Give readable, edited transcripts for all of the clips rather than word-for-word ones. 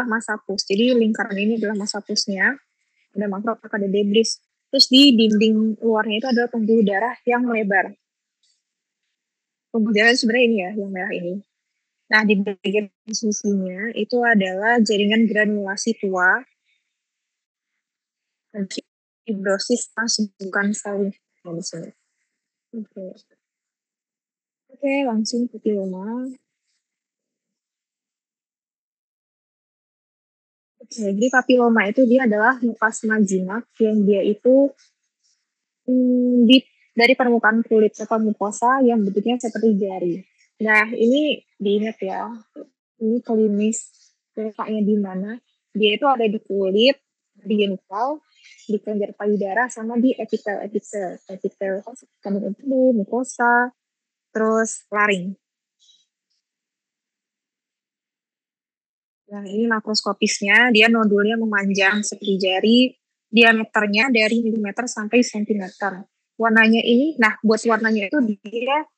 massa pus. Jadi lingkaran ini adalah massa pusnya. Ada makrofag, ada debris. Terus di dinding luarnya itu adalah pembuluh darah yang melebar. Pembuluh darah sebenarnya ini ya, yang merah ini. Nah, di bagian sisinya itu adalah jaringan granulasi tua, fibrosis bukan sel di sini. Oke, langsung papiloma. Jadi papiloma itu dia adalah muplasma jinak yang dia itu dari permukaan kulit atau mukosa yang bentuknya seperti jari. Nah, ini diingat ya, ini klinis letaknya di mana? Dia itu ada di kulit, di genital, di kelenjar payudara, sama di epitel kandungan tubuh, mukosa, terus laring. Nah, ini makroskopisnya, dia nodulnya memanjang seperti jari, diameternya dari milimeter sampai sentimeter. Warnanya ini, nah buat warnanya itu dia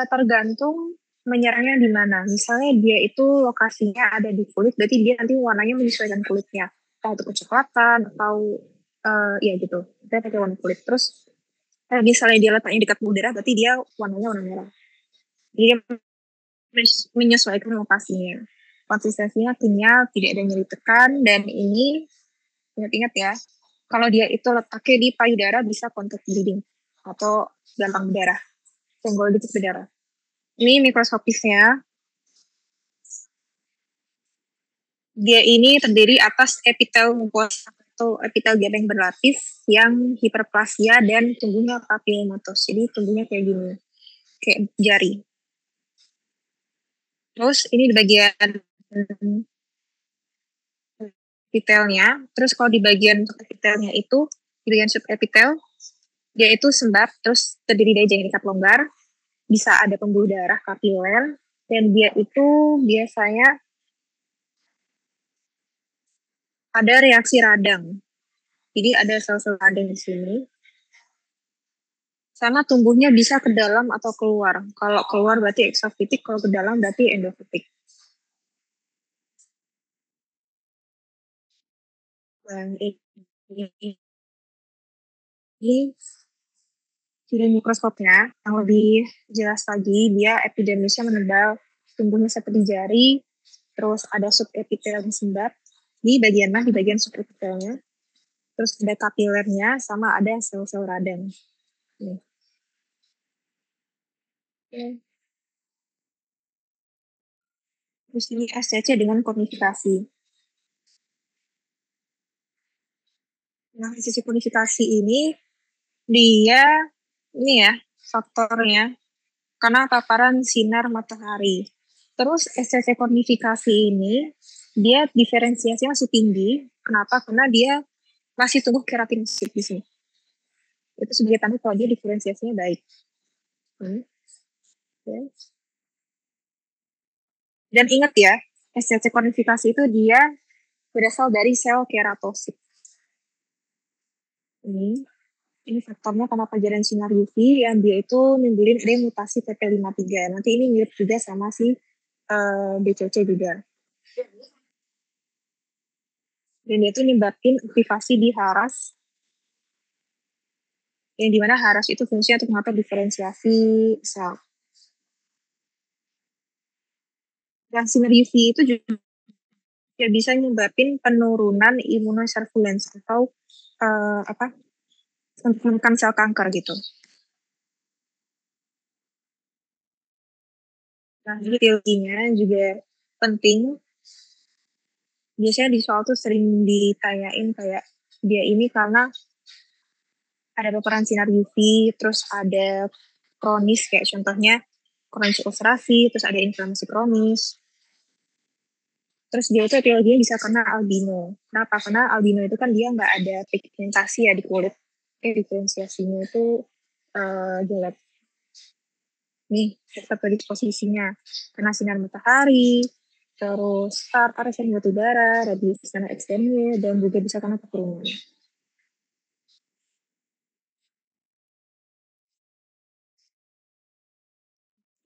tergantung menyerangnya di mana. Misalnya dia itu lokasinya ada di kulit, berarti dia nanti warnanya menyesuaikan kulitnya. Entah itu kecoklatan atau ya gitu. Kita pakai warna kulit. Terus misalnya dia letaknya dekat udara, berarti dia warnanya warna merah. Jadi dia menyesuaikan lokasinya. Konsistensinya kenyal, tidak ada nyeri tekan, dan ini ingat-ingat ya, kalau dia itu letaknya di payudara bisa contact bleeding atau gampang berdarah, senggol dikit berdarah. Ini mikroskopisnya. Dia ini terdiri atas epitel mukosa atau epitel yang berlapis yang hiperplasia dan tumbuhnya papillomatos. Jadi tumbuhnya kayak gini, kayak jari. Terus ini di bagian epitelnya. Terus kalau di bagian epitelnya itu, di bagian subepitel, dia itu sembab, terus terdiri dari jaringan ikat longgar, bisa ada pembuluh darah kapiler, dan dia itu biasanya ada reaksi radang. Jadi ada sel-sel radang di sini. Sama tumbuhnya bisa ke dalam atau keluar. Kalau keluar berarti eksofitik, kalau ke dalam berarti endofitik. Dan ini dari mikroskopnya yang lebih jelas lagi, dia epidermisnya menebal, tumbuhnya seperti jari, terus ada subepitel yang sembab di bagian di bagian subepitelnya, terus ada kapilernya, sama ada sel-sel radang. Nih. Oke. Terus ini SCC dengan konifikasi. Nah, SCC konifikasi ini dia ini ya faktornya karena paparan sinar matahari. Terus SCC konifikasi ini dia diferensiasinya masih tinggi. Kenapa? Karena dia masih tumbuh keratinosit di sini. Itu sebagai tanda kalau dia diferensiasinya baik. Okay. Dan ingat ya, SCC konifikasi itu dia berasal dari sel keratosit. Ini faktornya karena pajaran sinar UV yang dia itu nimbulin ada mutasi PP53. Nanti ini mirip juga sama si BCC juga. Dan dia itu nyebabin aktivasi di HARAS, yang dimana HARAS itu fungsinya untuk mengatur diferensiasi sel. Dan sinar UV itu juga bisa nyebabin penurunan imunosurveillance atau untuk menekan sel kanker gitu. Nah, jadi teorinya juga penting. Biasanya di soal tuh sering ditanyain kayak dia ini karena ada paparan sinar UV, terus ada kronis kayak contohnya kronis ulcerasi, terus ada inflamasi kronis. Terus dia itu etiologinya bisa kena albino. Kenapa? Karena albino itu kan dia nggak ada pigmentasi ya di kulit. Diferensiasinya itu jelek. Nih, faktor disposisinya. Kena sinar matahari, terus paparan batu bara, radiasi sinar eksternnya, dan juga bisa kena keturunan.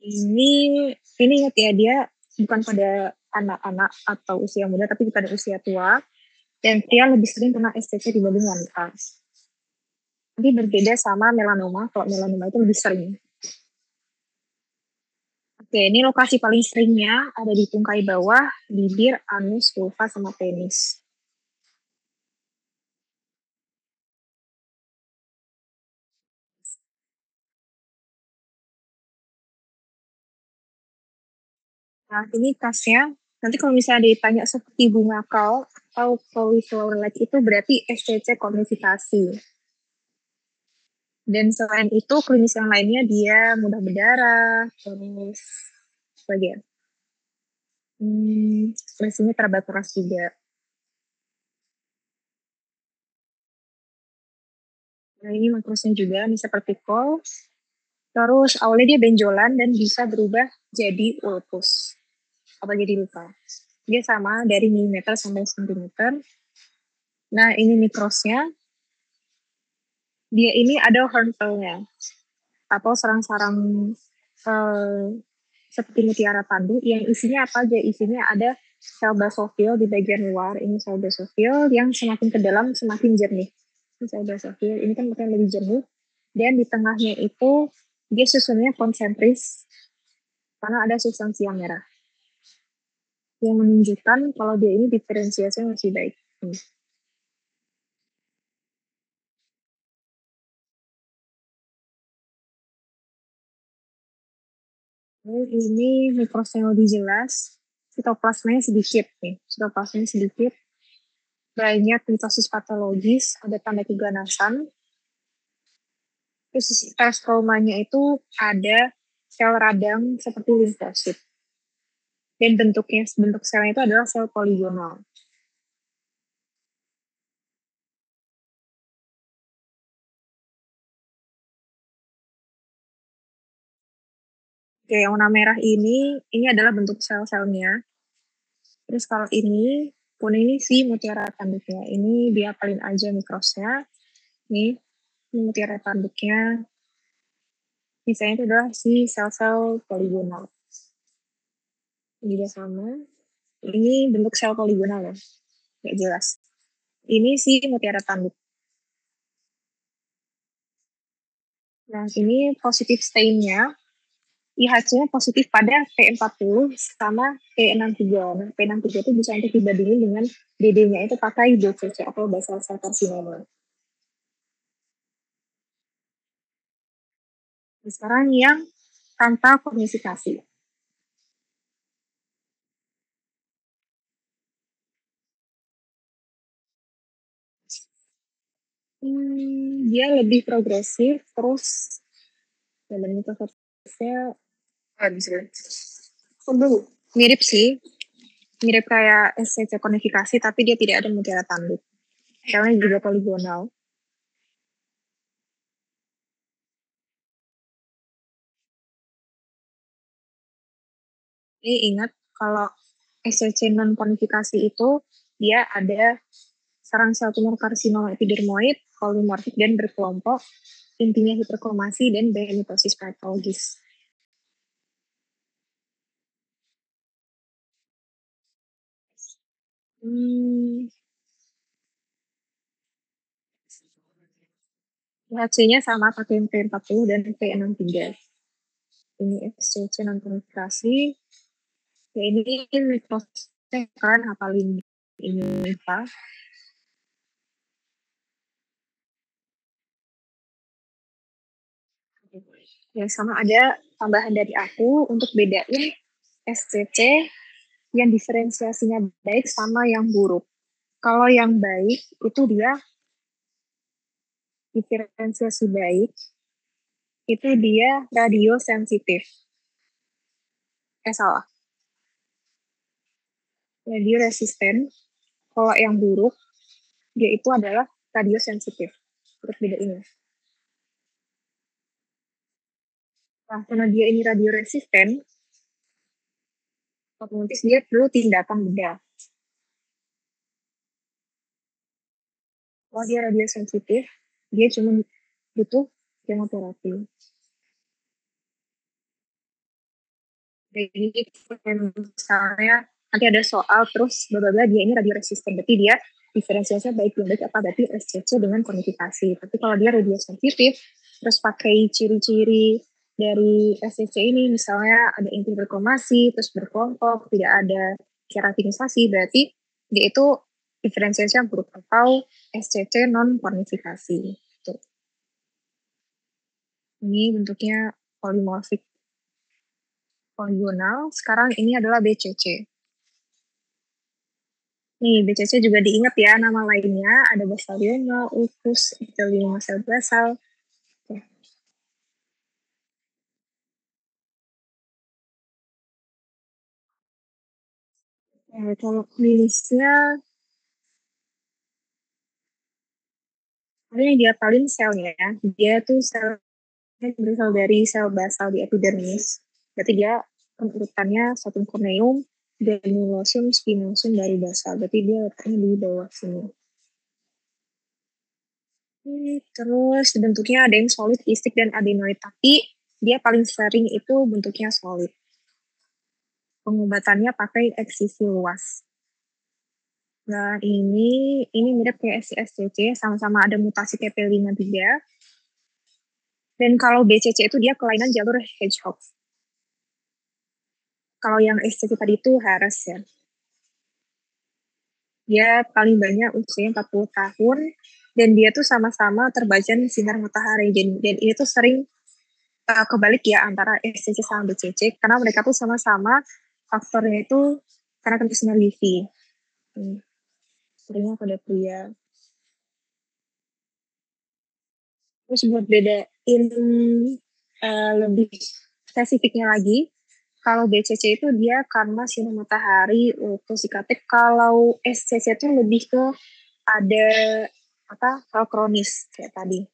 Ini ingat ya, dia bukan pada anak-anak atau usia muda, tapi pada usia tua. Dan pria lebih sering kena SCC dibanding wanita. Jadi berbeda sama melanoma, kalau melanoma itu lebih sering. Oke, ini lokasi paling seringnya ada di tungkai bawah, bibir, anus, vulva, sama penis. Nah, ini khasnya. Nanti kalau misalnya ditanya seperti bunga kau atau cauliflower like itu berarti SCC konifikasi. Dan selain itu, klinis yang lainnya dia mudah berdarah, terus apa lagi ya? Ekspresinya terbatas juga. Nah, ini makrosnya juga, ini seperti kol. Terus awalnya dia benjolan dan bisa berubah jadi ulkus atau jadi luka. Dia sama dari milimeter sampai sentimeter. Nah, ini mikrosnya. Dia ini ada hornfellnya atau sarang-sarang eh, seperti mutiara tanduk yang isinya apa aja? Isinya ada sel basofil di bagian luar. Ini sel basofil yang semakin ke dalam semakin jernih. Ini sel basofil ini kan makin lebih jernih. Dan di tengahnya itu dia susunnya konsentris karena ada substansi yang merah yang menunjukkan kalau dia ini diferensiasinya masih baik. Ini mikrosnya lebih jelas, sitoplasmanya sedikit nih, sitoplasmanya sedikit, banyak mitosis patologis, ada tanda keganasan, terus stromanya itu ada sel radang seperti limfosit, dan bentuk selnya itu adalah sel poligonal. Oke, yang warna merah ini adalah bentuk sel-selnya. Terus kalau ini, kuning ini sih mutiara tanduknya. Ini dia paling aja mikrosnya. Nih, ini mutiara tanduknya. Sisanya itu adalah si sel-sel poligonal. Ini juga sama. Ini bentuk sel poligonal ya, nggak jelas. Ini sih mutiara tanduk. Nah, ini positif stain-nya. IHC-nya positif pada P40 sama P63. Nah, P63 itu bisa untuk dibandingin dengan DD-nya itu pakai BCC atau basal cell carcinoma. Nah, sekarang yang tanpa kognifikasi. Dia lebih progresif, terus dalam metodenya bisa dulu. Mirip sih, mirip kayak SCC konifikasi, tapi dia tidak ada mutiara tanduk. Selnya juga poligonal. Ini ingat kalau SCC non konifikasi itu dia ada sarang sel tumor karsinoma epidermoid, polimorfik dan berkelompok, intinya hiperkromasi dan mitosis patologis. Hmm, HC-nya sama pakai P40 dan P63. Ini SCC non konifikasi. Ya ini mikrosnya kan hafalin ini apa? Ya sama ada tambahan dari aku untuk bedain SCC yang diferensiasinya baik sama yang buruk. Kalau yang baik itu dia diferensiasi baik, itu dia radiosensitif. Salah, radio resisten. Kalau yang buruk, dia itu adalah radiosensitif. Terus beda ini. Nah, karena dia ini radio resisten, otomatis dia perlu tindakan bedah. Kalau dia radiosensitif, dia cuma butuh kemoterapi. Jadi misalnya nanti ada soal terus bla dia ini radioresisten, berarti dia diferensiasinya baik dan baik apa berarti SCC dengan kondifikasi. Tapi kalau dia radio sensitif terus pakai ciri-ciri dari SCC ini misalnya ada inti berkromasi terus berkelompok tidak ada keratinisasi berarti dia itu diferensiasinya buruk atau SCC non kondifikasi. Tuh. Ini bentuknya polimorfik poligonal. Sekarang ini adalah BCC. Nih, BCC juga diingat ya nama lainnya. Ada basalioma, ulcus, epithelioma sel basal. Oke. Kalau klinisnya, ini dia paling selnya ya. Dia tuh selnya berasal dari sel basal di epidermis. Berarti dia urutannya satu corneum, granulosum, spinosum dari basal. Berarti dia letaknya di bawah sini. Terus bentuknya ada yang solid, kistik, dan adenoid. Tapi dia paling sering itu bentuknya solid. Pengobatannya pakai eksisi luas. Nah, ini mirip kayak SCC, sama-sama ada mutasi TP53. Dan kalau BCC itu dia kelainan jalur Hedgehog. Kalau yang SCC tadi itu Harris ya. Dia paling banyak usianya 40 tahun, dan dia tuh sama-sama terbajan sinar matahari. Dan ini tuh sering kebalik ya antara SCC sama BCC, karena mereka tuh sama-sama faktornya itu karena kena sinar UV. Seringnya pada pria. Terus buat bedain lebih spesifiknya lagi, kalau BCC itu dia karena sinar matahari, sikatek. Kalau SCC itu lebih ke ada hal kronis kayak tadi,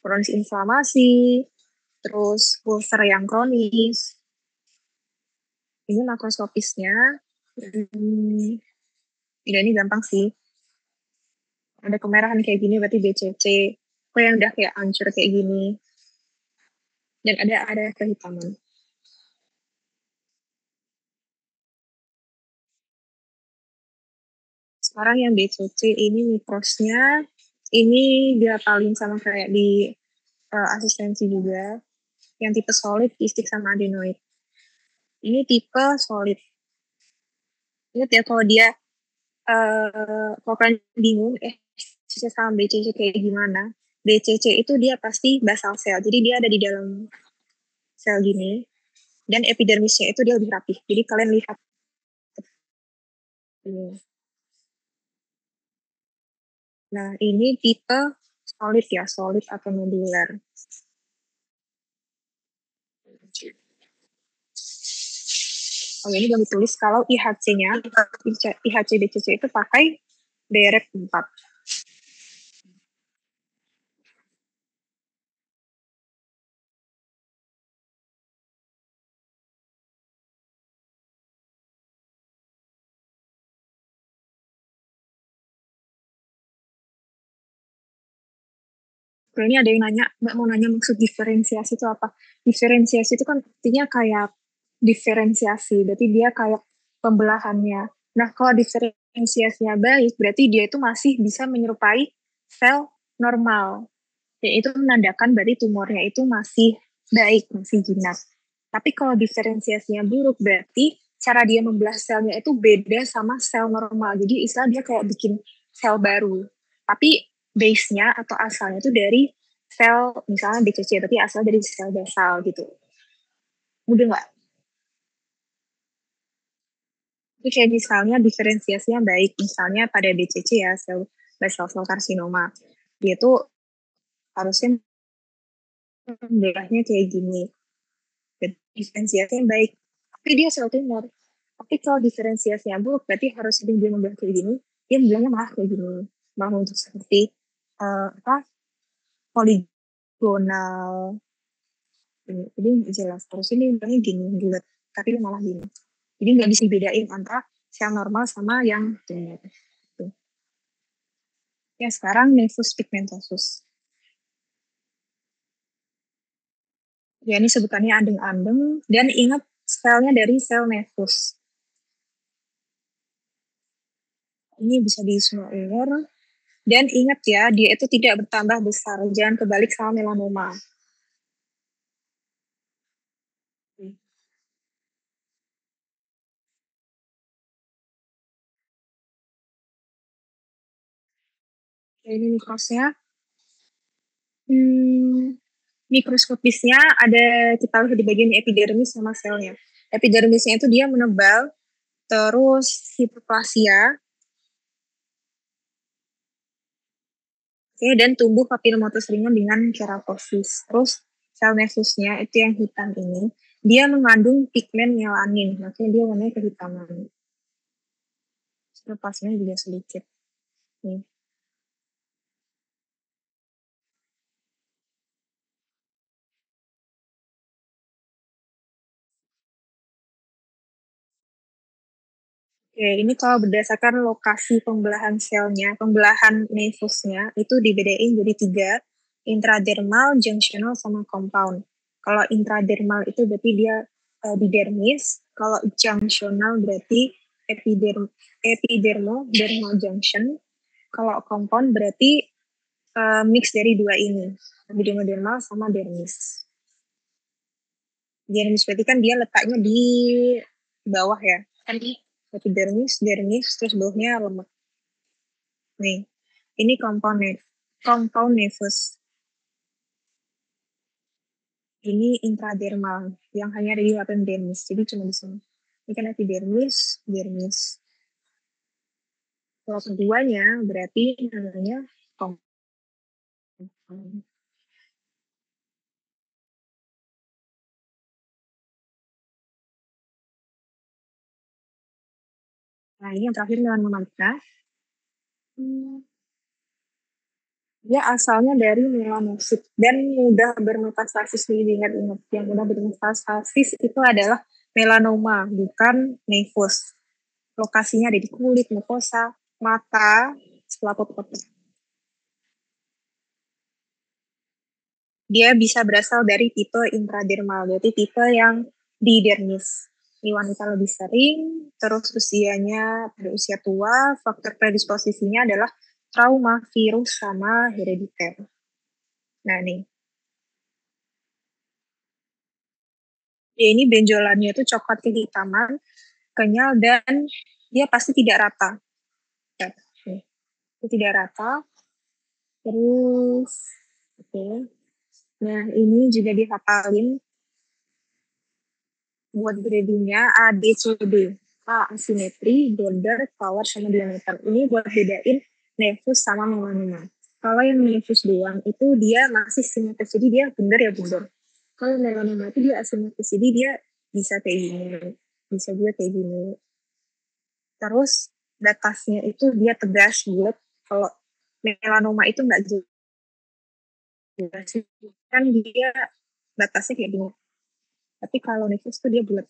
kronis inflamasi, terus ulcer yang kronis. Ini makroskopisnya. Ini gampang sih. Ada kemerahan kayak gini berarti BCC. Kok yang udah kayak hancur kayak gini. Dan ada kehitaman. Sekarang yang BCC ini mikrosnya, ini dia paling sama kayak di asistensi juga. Yang tipe solid, kistik, sama adenoid. Ini tipe solid. Ingat ya kalau dia kalau kalian bingung BCC sama BCC kayak gimana, BCC itu dia pasti basal sel, jadi dia ada di dalam sel gini, dan epidermisnya itu dia lebih rapih. Jadi kalian lihat ini. Nah, ini tipe solid ya, solid atau nodular. Oh, ini kami tulis kalau IHC-nya, IHC BCC itu pakai direct 4. Ini ada yang nanya, Mbak mau nanya maksud diferensiasi itu apa? Diferensiasi itu kan artinya kayak diferensiasi, berarti dia kayak pembelahannya. Nah, kalau diferensiasinya baik, berarti dia itu masih bisa menyerupai sel normal. Dan itu menandakan berarti tumornya itu masih baik, masih jinak. Tapi kalau diferensiasinya buruk, berarti cara dia membelah selnya itu beda sama sel normal. Jadi istilah dia kayak bikin sel baru. Tapi base-nya atau asalnya itu dari sel, misalnya BCC, tapi asal dari sel basal gitu. Mudah nggak? Itu kayak misalnya diferensiasinya baik, misalnya pada BCC ya, sel basal cell carcinoma. Dia tuh harusnya belahnya kayak gini. Diferensiasinya baik, tapi dia sel tumor. Tapi kalau diferensiasinya buruk, berarti harus dia membelah kayak gini, dia memblahnya malah kayak gini. Malah untuk seperti poligonal. Jadi nggak jelas. Terus ini memblahnya gini, bulat. Tapi malah gini. Jadi nggak bisa dibedain antara sel normal sama yang tumor. Ya, sekarang nevus pigmentosus. Ya, ini sebutannya andeng-andeng. Dan ingat selnya dari sel nefus. Ini bisa di semua umur. Dan ingat ya, dia itu tidak bertambah besar. Jangan kebalik sama melanoma. Ini mikrosnya. Mikroskopisnya ada, kita lihat di bagian epidermis sama selnya. Epidermisnya itu dia menebal, terus hiperplasia, oke, dan tumbuh papilomatus ringan dengan keratosis. Terus sel nefusnya itu yang hitam ini, dia mengandung pigmen melanin, makanya dia warnanya kehitaman. Lepasnya juga sedikit. Nih. Oke, ini kalau berdasarkan lokasi pembelahan selnya, pembelahan nefusnya itu dibedain jadi 3, intradermal, junctional, sama compound. Kalau intradermal itu berarti dia di dermis, kalau junctional berarti epidermal, dermal junction, kalau compound berarti mix dari dua ini, epidermal sama dermis. Dermis berarti kan dia letaknya di bawah ya, kan epidermis, dermis, terus bawahnya lemak. Nih, ini compound nevus. Ini intradermal yang hanya ada di lapisan dermis. Jadi cuma di sini. Ini kan epidermis, dermis. Kalau keduanya berarti namanya compound. Nah, ini yang terakhir melanoma maligna. Dia asalnya dari melanosit dan mudah bermetastasis. Ingat-ingat, yang mudah bermetastasis itu adalah melanoma, bukan nevus. Lokasinya ada di kulit, mukosa, mata, selaput otak. Dia bisa berasal dari tipe intradermal, berarti tipe yang di dermis. Di wanita lebih sering, terus usianya pada usia tua, faktor predisposisinya adalah trauma, virus, sama herediter. Nah nih, dia ini benjolannya itu coklat kehitaman, kenyal, dan dia pasti tidak rata. Itu tidak rata. Terus, oke. Okay. Nah, ini juga dihafalin buat gradingnya A, B, C, D. A, asimetri, border, power, sama diameter. Ini buat bedain nefus sama melanoma. Kalau yang nefus doang itu dia masih simetris, jadi dia bener ya bener. Kalau melanoma itu dia asimetris, jadi dia bisa kayak gini, bisa juga kayak gini. Terus batasnya itu dia tegas bulat. Kalau melanoma itu nggak jelas, kan dia batasnya kayak gini. Tapi kalau nefus itu dia bulat.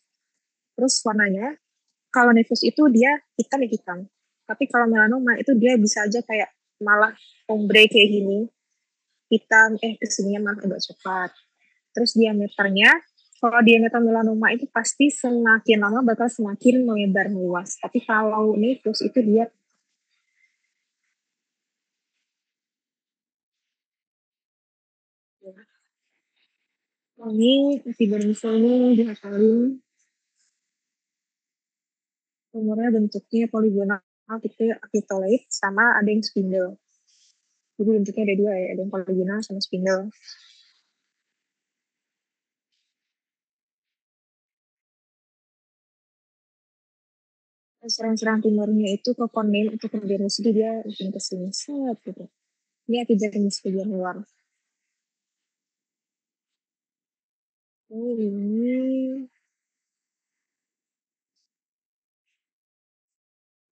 Terus warnanya, kalau nefus itu dia hitam ya hitam. Tapi kalau melanoma itu dia bisa aja kayak malah ombre kayak gini, hitam, kesininya malah agak coklat. Terus diameternya, kalau diameter melanoma itu pasti semakin lama bakal semakin melebar meluas. Tapi kalau nefus itu dia ini epidermis ini dihafalin, umurnya bentuknya poligonal, tipe capitolate, sama ada yang spindle. Jadi bentuknya ada dua ya, ada yang poligonal sama spindle. Serang-serang tumornya itu ke kornea untuk epidermis, jadi dia makin kesini set gitu. Ini epidermis bagian luar. Ini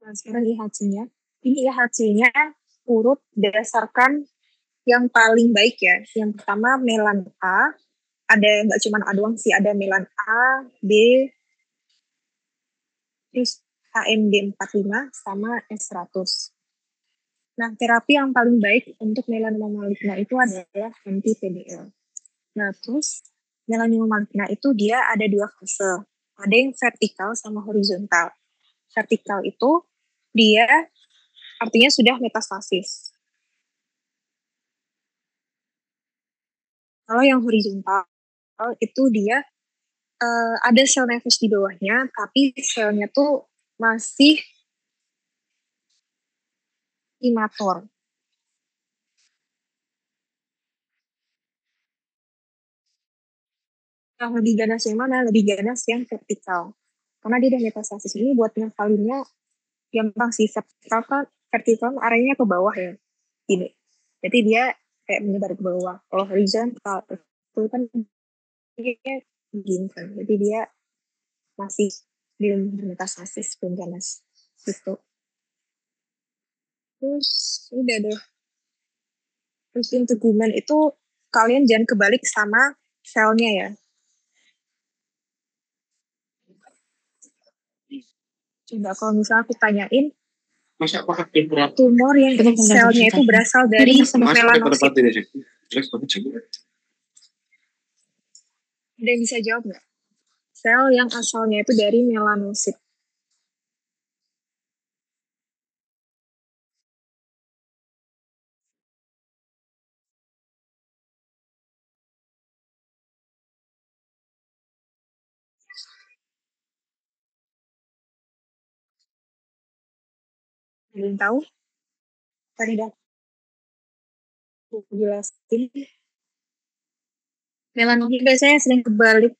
nah, sekarang IHC-nya. Ini IHC-nya urut berdasarkan yang paling baik ya. Yang pertama melan A, ada nggak cuma A doang sih, ada melan A, B, terus HMD 45 sama S100. Nah, terapi yang paling baik untuk melanoma maligna itu adalah anti PDL. Nah, terus melanoma maligna itu dia ada dua fase. Ada yang vertikal sama horizontal. Vertikal itu dia artinya sudah metastasis. Kalau yang horizontal itu dia ada sel nefus di bawahnya, tapi selnya tuh masih imatur. Yang lebih ganas yang mana? Lebih ganas yang vertikal. Karena dia udah metastasis ini buat ngafalinnya gampang sih. Vertikal areanya ke bawah ya. Gini. Jadi dia kayak menyebar ke bawah. Kalau horizontal itu kan dia begini kan. Jadi dia masih belum metastasis, belum ganas. Gitu. Terus udah deh. Terus integumen itu kalian jangan kebalik sama selnya ya. Coba kalau misalnya aku tanyain, tumor yang selnya itu berasal dari melanosit. Ada yang bisa jawab nggak? Sel yang asalnya itu dari melanosit. Ada yang tahu? Tadi udah aku jelasin. Melanosit biasanya sering kebalik.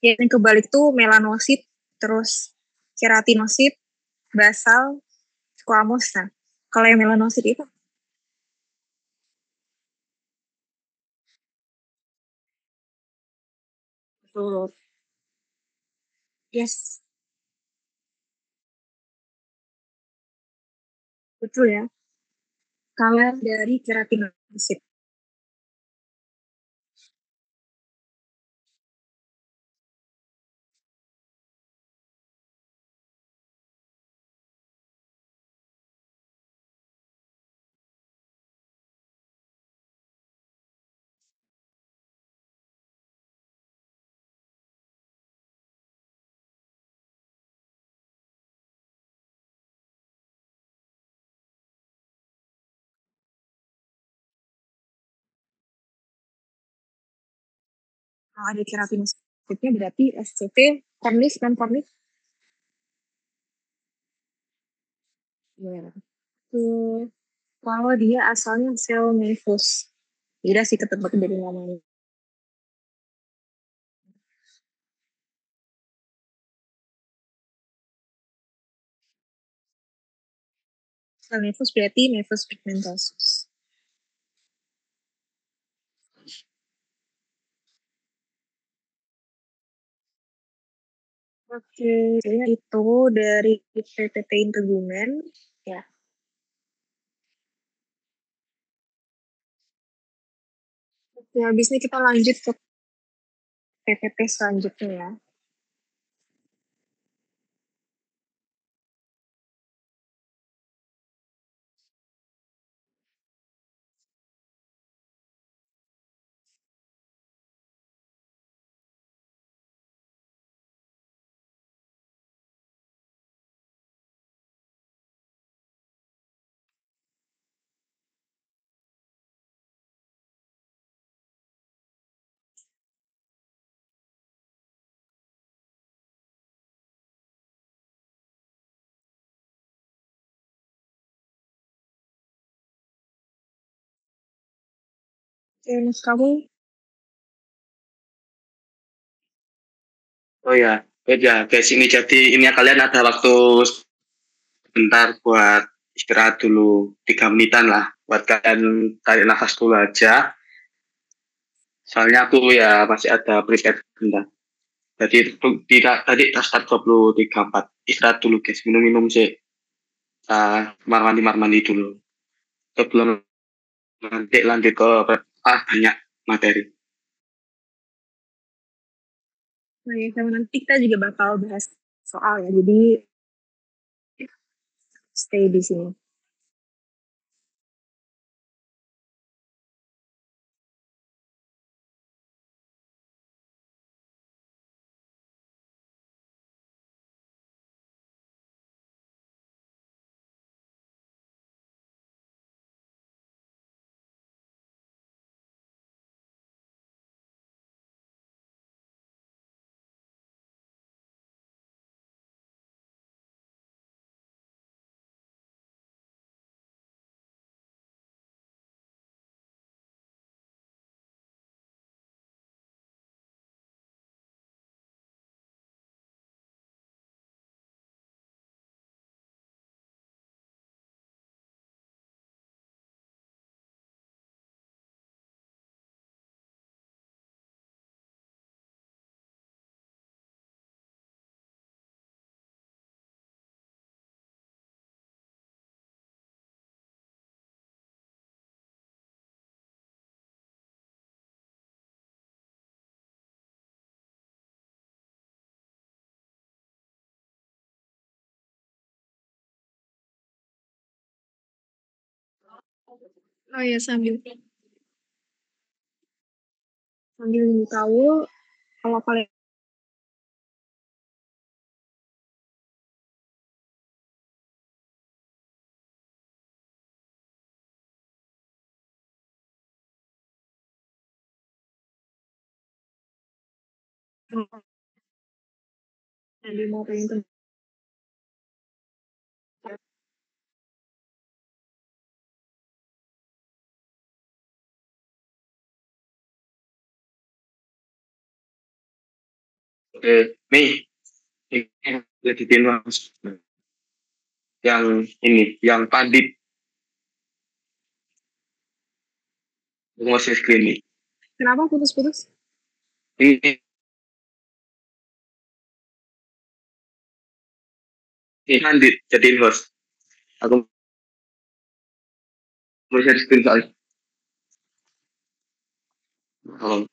Yang kebalik tuh melanosit, terus keratinosit, basal, squamous. Nah, kalau yang melanosit itu betul. Yes, betul ya. Kalau dari keratinosit. Kalau ada keratinositnya berarti SCT, kornis dan kornis. Ya. Kalau dia asalnya sel nefus. Tidak sih ketebak dari namanya. Sel nefus berarti nefus pigmentosus. Oke, kayaknya itu dari PPT integumen. Ya. Oke, habis ini kita lanjut ke PPT selanjutnya ya. Oke, Mas kamu Oh ya, ya guys ini jadi ini ya kalian ada waktu sebentar buat istirahat dulu 3 menitan lah buat kalian tarik nafas dulu aja. Soalnya aku ya masih ada preset bentar. Jadi tidak tadi start 23.4 istirahat dulu guys minum-minum sih. Mandi dulu sebelum nanti lanjut ke banyak materi. nah, ya, sama nanti kita juga bakal bahas soal ya. Jadi stay di sini. Oh ya, sambil tahu kalau kalian tadi mau pengen tentang Oke, nih ini jadi mas yang ini, yang pandit Moses Clinic. kenapa putus-putus? Ini, ini pandit jadi host. Aku mau share screen soalnya. Oh,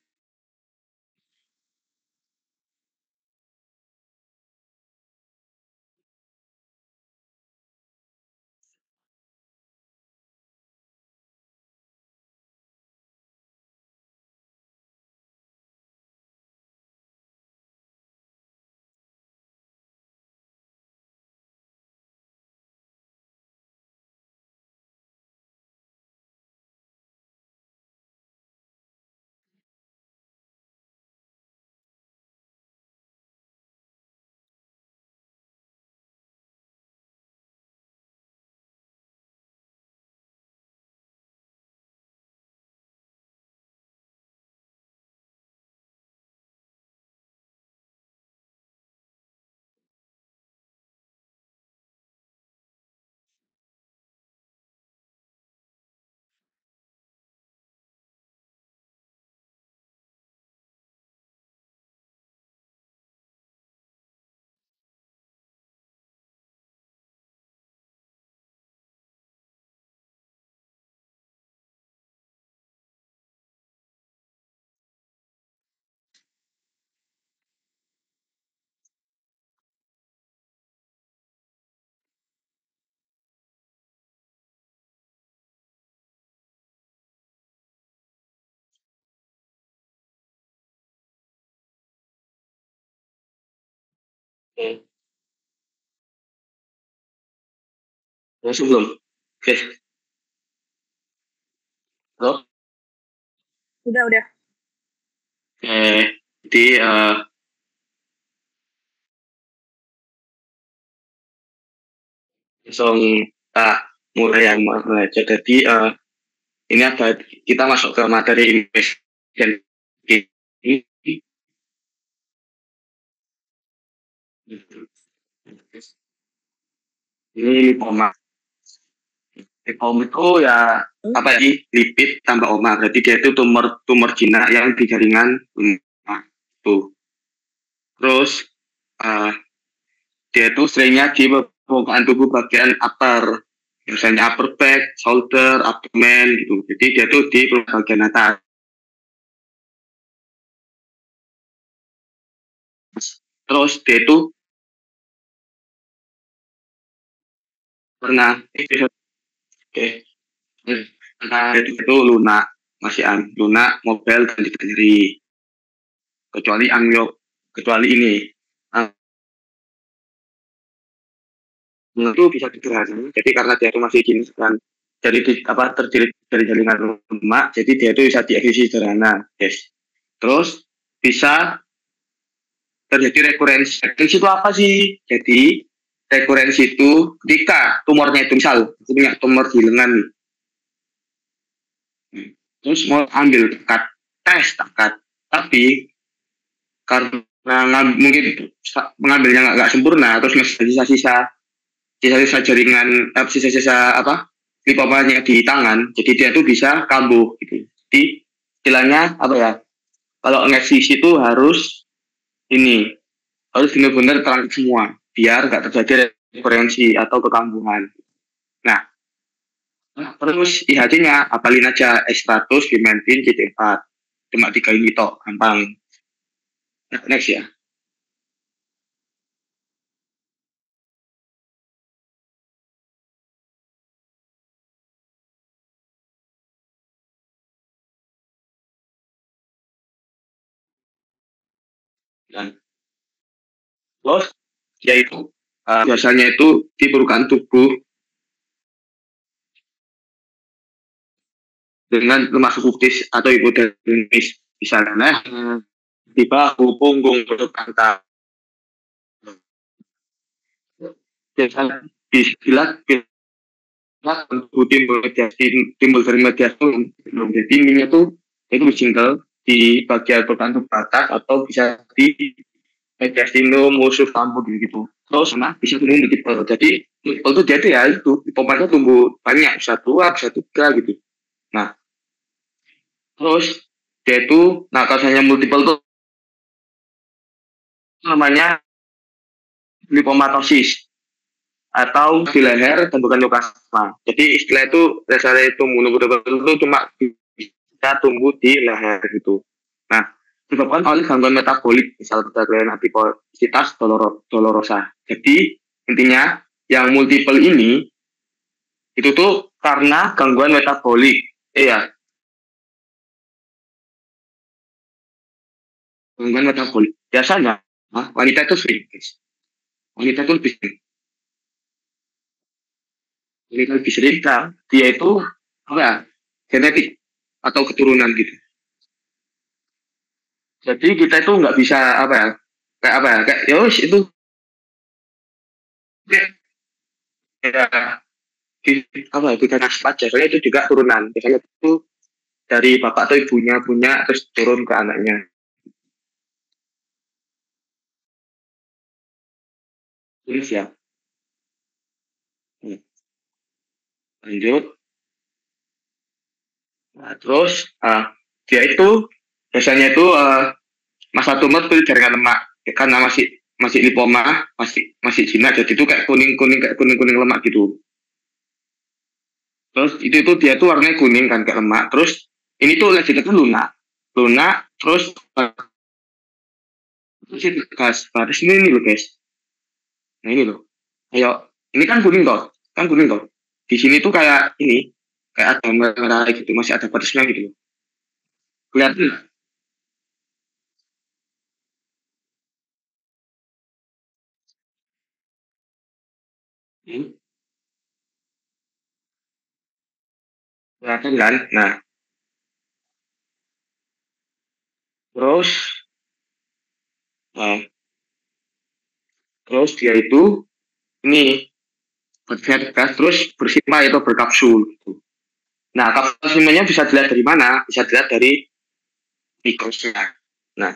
oke. Langsung belum? Oke, halo. Udah. Oke, jadi langsung tak mulai yang belajar. Jadi ini ada kita masuk ke materi investigasi ini. Ini lipoma. Lipoma itu ya apa ya? Lipid tambah oma. Berarti dia itu tumor tumor jinak yang di jaringan itu. Terus uh, dia itu seringnya di permukaan tubuh bagian upper, biasanya upper back, shoulder, abdomen gitu. Jadi dia itu di bagian atas. Terus dia itu pernah oke, nah itu lunak, masih lunak, mobile dan tidak nyeri, kecuali angiop, kecuali ini. Nah, itu bisa diterapkan. Jadi karena dia itu masih jenis kan, jadi apa terdiri dari jaringan lemak, jadi dia itu bisa dieksekusi sederhana, yes. Terus bisa terjadi rekurensi. Rekurensi itu apa sih? Jadi rekurensi itu ketika tumornya itu misal punya tumor di lengan nih, terus mau ambil takat, tapi karena mungkin mengambilnya nggak sempurna, terus masih sisa-sisa jaringan, sisa-sisa apa lipomanya di tangan, jadi dia tuh bisa kambuh gitu. Jadi istilahnya apa ya? Kalau ngeksisi itu ini harus benar-benar terang semua, biar nggak terjadi referensi atau kekambuhan. Nah, terus IHC-nya apalin aja S100, Bimentin, CT4. Cuma 3 ini tok, gampang. Nah, next ya. Dan terus yaitu biasanya itu di permukaan tubuh dengan lemak subuktis atau hipodermis, misalnya di bahu, punggung, perut, pantat. Biasanya bila timbul dari mediasi, jadi ininya tuh itu single di bagian permukaan tubuh atas atau bisa di mediastinum, musuh rambut gitu. Terus bisa tumbuh multiple. Jadi multiple itu jadi ya itu pompanya tumbuh banyak, bisa 2, bisa 3 gitu. Nah, terus dia itu, nah kalau misalnya multiple itu namanya lipomatosis atau di leher dan bukan lokasma. Jadi istilah itu dasarnya itu multiple itu cuma bisa tumbuh di leher gitu. Nah, disebabkan oleh gangguan metabolik, misal kegagalan adipositas dolorosa. Jadi intinya yang multiple ini itu tuh karena gangguan metabolik. Iya, gangguan metabolik. Biasanya wanita itu sering, guys. Wanita itu lebih sering. Wanita lebih sering, nah, dia itu apa ya, genetik atau keturunan gitu. Jadi kita itu nggak bisa apa ya, kayak apa ya, kayak ya itu ya, apa ya, kita nasib aja. Soalnya itu juga turunan. Biasanya itu dari bapak atau ibunya punya terus turun ke anaknya. Terus ya, lanjut. Nah, terus dia itu biasanya itu masa tumor itu jaringan lemak karena masih masih lipoma, masih jinak, jadi itu kayak kuning lemak gitu. Terus itu dia tuh warnanya kuning kan kayak lemak. Terus ini tuh lagi itu lunak terus gas batas ini loh guys. Nah ini loh, ayo, ini kan kuning toh. Di sini tuh kayak ini, kayak ada merah gitu, masih ada batasnya gitu loh. Kelihatan nggak? Hmm, kelihatan kan? Nah, terus, nah, terus dia itu ini batasnya tegas, terus bersima itu berkapsul gitu. Nah, kapsulnya bisa dilihat dari mana? Bisa dilihat dari mikrosnya. Nah,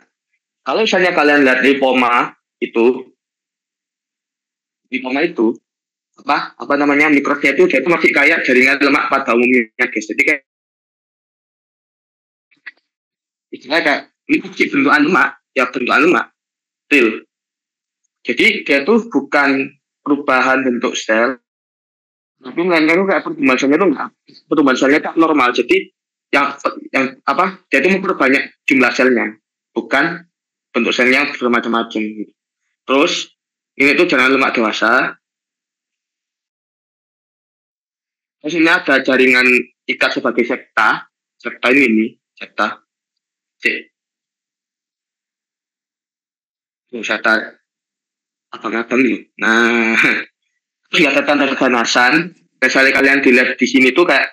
kalau misalnya kalian lihat itu, lipoma itu apa namanya mikrosnya itu dia itu masih kayak jaringan lemak pada umumnya guys. Jadi kayak istilahnya kayak ini masih bentukan lemak, ya bentukan lemak, real. Jadi dia tuh bukan perubahan bentuk sel, tapi melainkan kayak pertumbuhan selnya itu enggak, pertumbuhan selnya tak normal. Jadi yang apa? Dia itu memperbanyak jumlah selnya, bukan bentuk selnya yang bermacam-macam. Terus ini tuh jaringan lemak dewasa. Terus ini ada jaringan ikat sebagai sekta ini sekta, sekta abang-abang nih. Nah, terus nggak ada tanda keganasan. Misalnya kalian dilihat di sini tuh kayak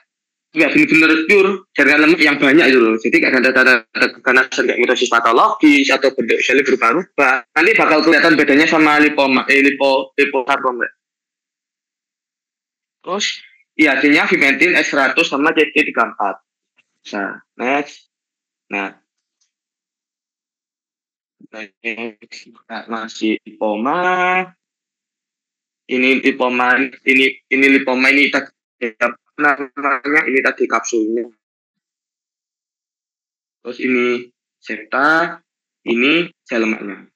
nggak benar-benar pure jaringan lemak yang banyak itu loh. Jadi kayak ada tanda keganasan kayak mitosis patologis atau bentuk sel berubah-ubah. Nanti bakal kelihatan bedanya sama liposarkom. Terus iya hasilnya Vimentin S100 sama CT34. Nah, next. Nah, masih lipoma. Ini lipoma ini tadi apa namanya, ini tadi kapsulnya. Terus ini septa, ini sel lemaknya.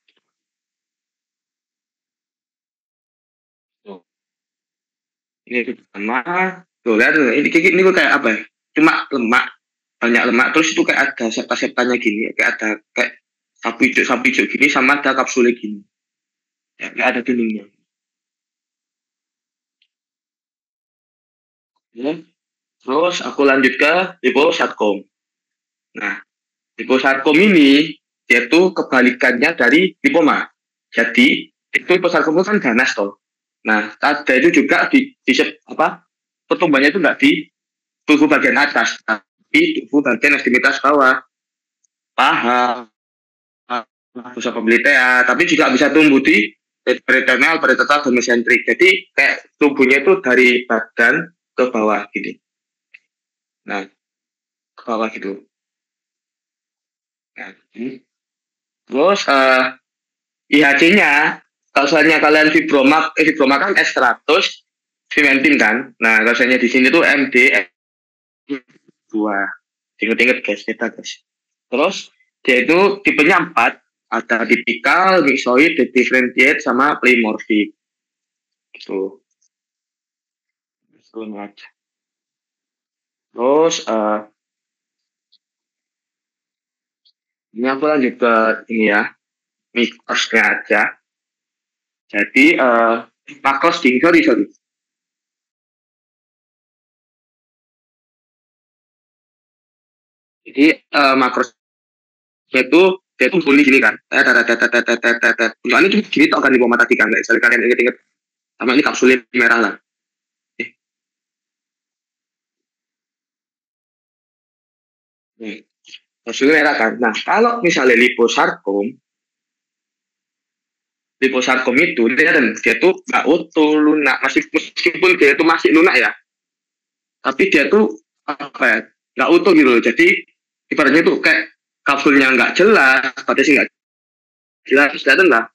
Tuh, ini lemak. Tuh lihat tuh, ini kayak apa ya? Cuma lemak, banyak lemak. Terus itu kayak ada septa-septanya gini, kayak ada kayak sapu hijau gini sama ada kapsulnya gini. Ya, kayak ada dindingnya. Ya. Terus aku lanjut ke liposarkom. Nah, liposarkom ini dia tuh kebalikannya dari lipoma. Jadi itu liposarkom itu kan ganas toh. Nah, ada itu juga di apa pertumbuhannya itu nggak di tubuh bagian atas, tapi tubuh bagian ekstremitas bawah, paha, pusat pembelitea, tapi juga bisa tumbuh di peritoneal, peritotal, dan mesentrik. Jadi kayak tumbuhnya itu dari badan ke bawah gini. Nah, ke bawah gitu. Nah, terus IHC-nya, kalau misalnya kalian fibroma kan S100, Vimentin kan. Nah, rasanya di sini tuh MD 2. Ingat-ingat guys, kita guys. Terus dia itu tipenya 4, ada tipikal, mixoid, differentiate, sama polymorphic. Gitu. Terus ini aku lanjut ke ini ya, mikrosnya aja. Jadi makros sorry. Jadi makros itu dia tuh bunyi gini kan, ini cuma gini tau kan di bawah tadi kan, misalnya kalian inget-inget, sama ini kapsulnya merah lah. Kapsulnya merah kan. Nah, kalau misalnya liposarkom itu dia tuh nggak utuh lunak, meskipun dia itu masih lunak ya, tapi dia tuh apa ya, nggak utuh gitu loh. Jadi ibaratnya tuh kayak kapsulnya nggak jelas, tapi sih nggak jelas, kelihatan lah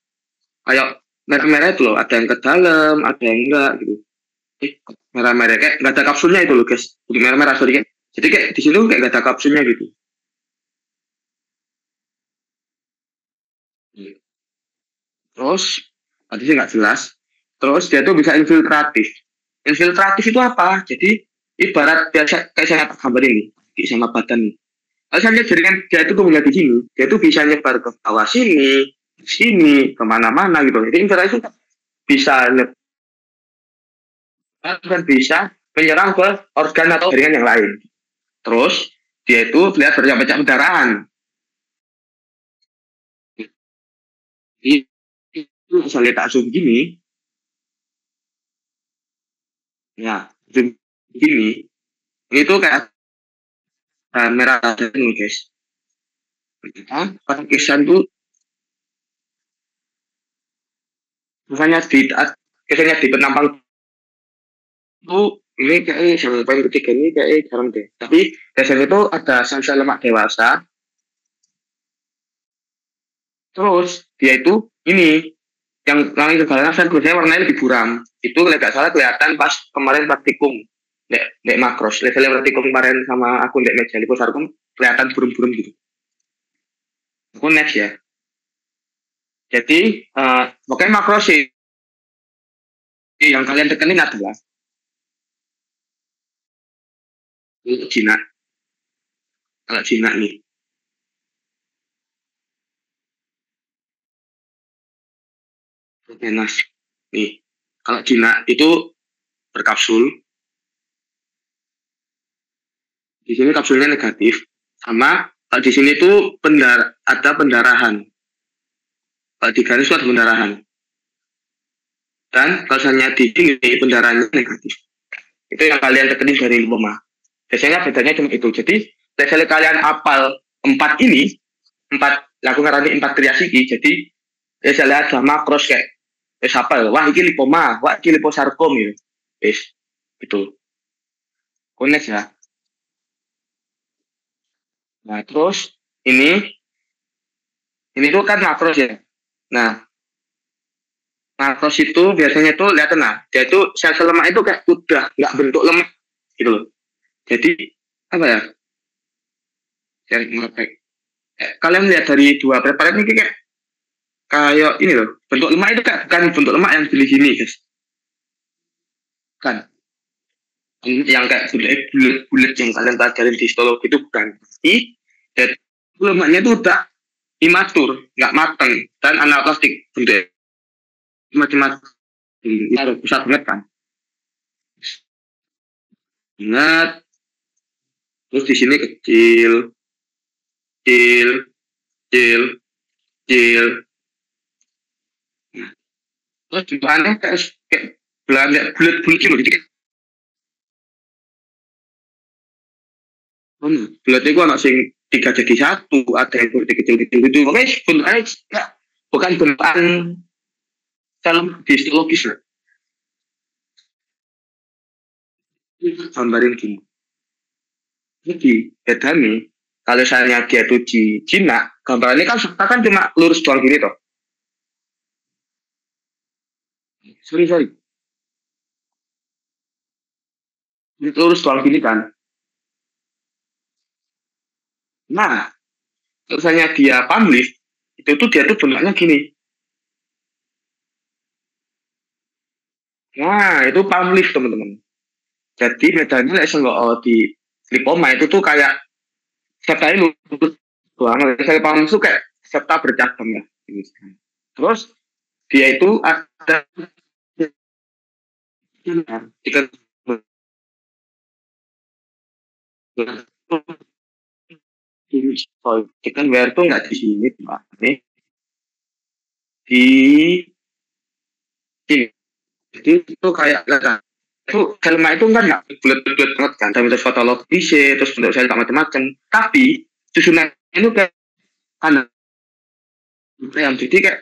kayak merah-merah itu loh, ada yang ke dalam, ada yang enggak gitu. Merah-merah kayak nggak ada kapsulnya itu loh guys, jadi merah-merah sorry kan. Jadi kayak di sini kayak nggak ada kapsulnya gitu. Terus tadi sih nggak jelas. Terus dia tuh bisa infiltratif. Infiltratif itu apa? Jadi ibarat biasa kayak saya gambar ini sama badan nih. Kalau saya lihat jaringan dia itu punya di sini, dia itu bisa nyebar ke bawah sini, kemana-mana gitu. Jadi infiltratif itu bisa dan bisa menyerang ke organ atau jaringan yang lain. Terus dia itu lihat bercak-bercak pendarahan. Itu misalnya tak zoom gini, ya zoom gini, itu kayak merah nih guys. Pada kisan tuh misalnya kisahnya di penampang itu ini kayak sampai ketiga ini kayak jarang deh. Tapi biasanya itu ada sel-sel lemak dewasa. Terus dia itu ini yang langit kegalangan sel biasanya warnanya lebih buram. Itu kalau nggak salah kelihatan pas kemarin praktikum dek makros. Levelnya praktikum kemarin sama aku dek meja liposarkom kelihatan buram-buram gitu. Aku next ya. Jadi pokoknya makros sih yang kalian tekenin adalah Cina. Kalau Cina nih, enak nih. Kalau Cina itu berkapsul, di sini kapsulnya negatif, sama kalau di sini tuh ada pendarahan. Kalau di garis itu ada pendarahan. Dan kalau misalnya di sini pendarahannya negatif. Itu yang kalian tekenin dari lipoma. Biasanya bedanya cuma itu. Jadi, misalnya kalian apal 4 ini, 4 lakukan ngarani 4 triasiki, jadi saya lihat sama cross kayak apal, wah ini lipoma, wah ini liposarkom ya. Gitu. Connect ya. Nah, terus ini tuh kan makros ya. Nah, makros itu biasanya tuh lihat dia itu sel-sel lemak itu kayak udah nggak bentuk lemak gitu loh. Jadi apa ya? Kalian lihat dari dua preparat ini kayak ini loh, bentuk lemak itu kan bentuk lemak yang di sini guys. Kan yang kayak bulat-bulat yang kalian pelajarin di histologi itu bukan. Dan lemaknya itu udah imatur, nggak mateng dan anaplastik bentuk macam-macam. Harus bisa banget kan. Ingat, terus di sini kecil, kecil, kecil. kecil. Nah, terus bentukannya kayak bulat-bulat gitu loh. Jadi kayak bulatnya gue anak sing tiga jadi satu, ada yang berarti kecil-kecil gitu. Oke, bentukannya ya, bukan bentukan dalam fisiologis lah. Gambarin gini. Jadi beda nih. Kalau misalnya dia tuh di Cina, gambarannya kan kan cuma lurus doang gini toh. Sorry. Lurus doang gini kan. Nah, misalnya dia pamlif, itu tuh dia tuh bentuknya gini. Nah, itu pamlif teman-teman. Jadi bedanya kalau di lipoma itu tuh kayak septa ini lurus doang. Saya pamlif itu kayak septa bercabang ya. Terus dia itu ada kita chicken ware tuh nggak di sini, Pak. Nih di sini. Jadi itu kayak itu helma itu kan nggak bulat-bulat banget kan, tapi terus patologis terus bentuk sel macam-macam. Tapi susunan itu kayak kanan yang jadi kayak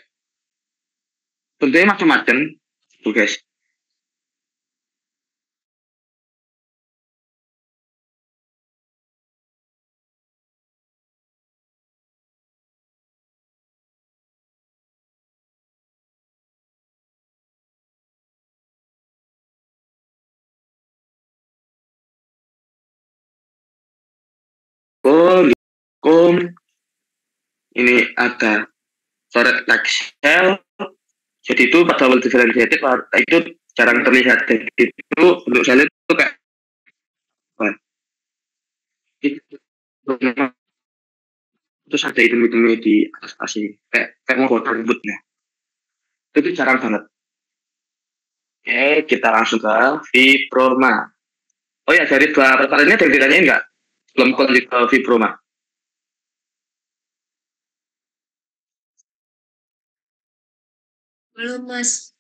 bentuknya macam-macam, tuh guys. Oh, kom ini ada coret Excel. Jadi itu pada level differentiated itu jarang terlihat. Jadi itu untuk sel itu kayak apa? Terus ada item-itemnya di atas kasih kayak mau rambutnya. Itu jarang banget. Oke, kita langsung ke fibroma. Oh ya, dari dua perkara ini ada yang ditanyain nggak? Belum lanjut ke fibroma. Belum, Mas.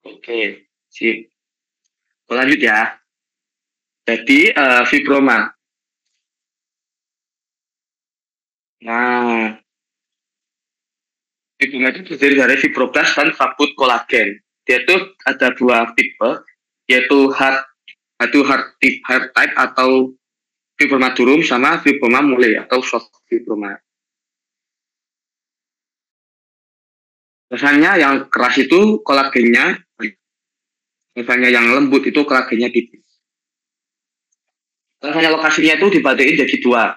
Oke, sip. Lanjut ya. Jadi fibroma. Nah, fibroma itu terdiri dari fibroblast dan kabut kolagen. Dia itu ada dua tipe, yaitu hard type atau fibroma durum sama fibroma mole atau soft fibroma. Biasanya yang keras itu kolagennya, misalnya yang lembut itu kolagennya tipis. Biasanya lokasinya itu dibagiin jadi dua,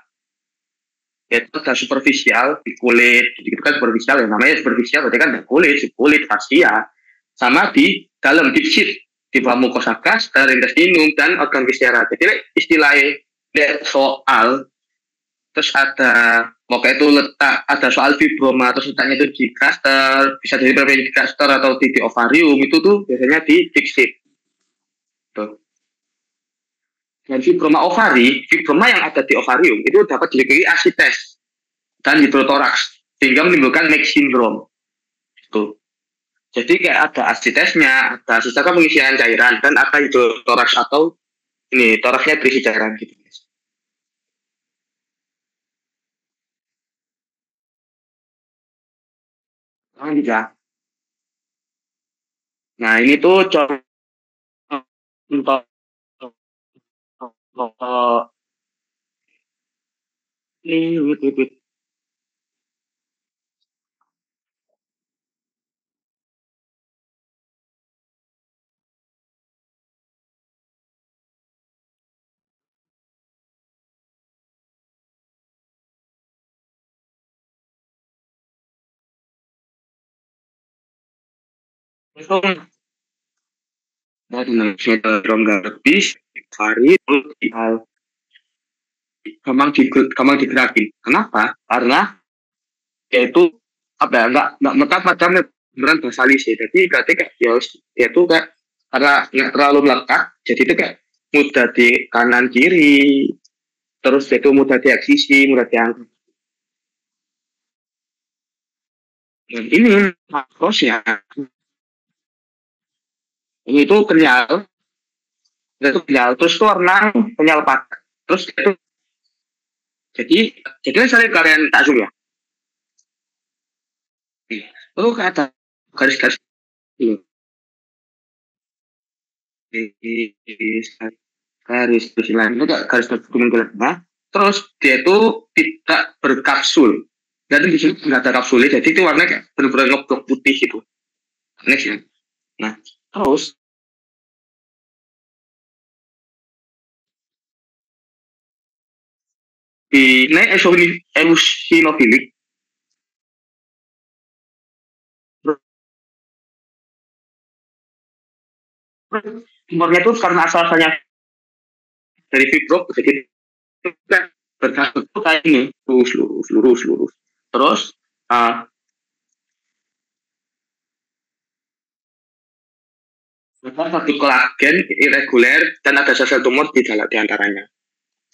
yaitu ada superficial di kulit, jadi itu kan superficial ya, namanya superficial berarti kan di kulit fascia, sama di dalam deep sheath di bawah mukosa gas, intestinum dan organ viscera. Jadi istilahnya soal terus ada pokoknya itu letak ada soal fibroma terus letaknya itu di cluster, bisa jadi di cluster atau di ovarium, itu tuh biasanya di deep sheath. Tuh. Dan fibroma yang ada di ovarium itu dapat diliputi asites dan hidrotoraks sehingga menimbulkan Meigs syndrome. Itu. Jadi kayak ada asitesnya, ada sistem pengisian cairan dan ada hidrotoraks atau ini toraksnya berisi cairan gitu. Lanjut ya. Nah ini tuh contoh ini wait. Itu dari rongga lebih hari gampang digerakin. Kenapa? Karena yaitu apa ya nggak melekat pada memberan basalis ya. Jadi berarti kayak ya itu kayak karena nggak terlalu melekat, jadi itu kayak mudah di kanan kiri, terus itu mudah diaksisi, mudah diangkat. Dan ini makrosnya ini itu kenyal, itu kenyal, terus itu warna kenyal padat, terus itu jadi saya kalian tak zoom ya, itu kata garis-garis ini, garis lain itu garis kuning ke tengah, terus dia itu tidak berkapsul, jadi di sini nggak ada kapsulnya, jadi itu warnanya kayak benar-benar ngeblok putih gitu, next ya. Nah terus di naik eosinofilik tumornya itu karena asal-asalnya dari fibro, jadi berkasus itu kayak ini lurus terus satu kolagen irreguler dan ada sel tumor di dalam diantaranya.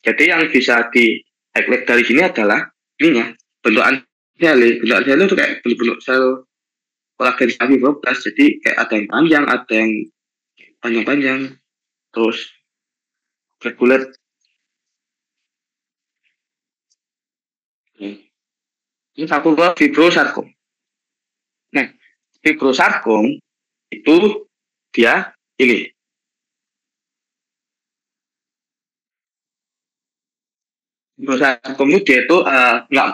Jadi yang bisa di highlight dari sini adalah ininya bentukan sel itu kayak bentuk sel kolagen fibroblas, jadi kayak ada yang panjang, ada yang panjang terus reguler. Ini satu fibrosarkom. Nah, fibrosarkom itu dia ini. Fibrosarkom itu dia itu nggak,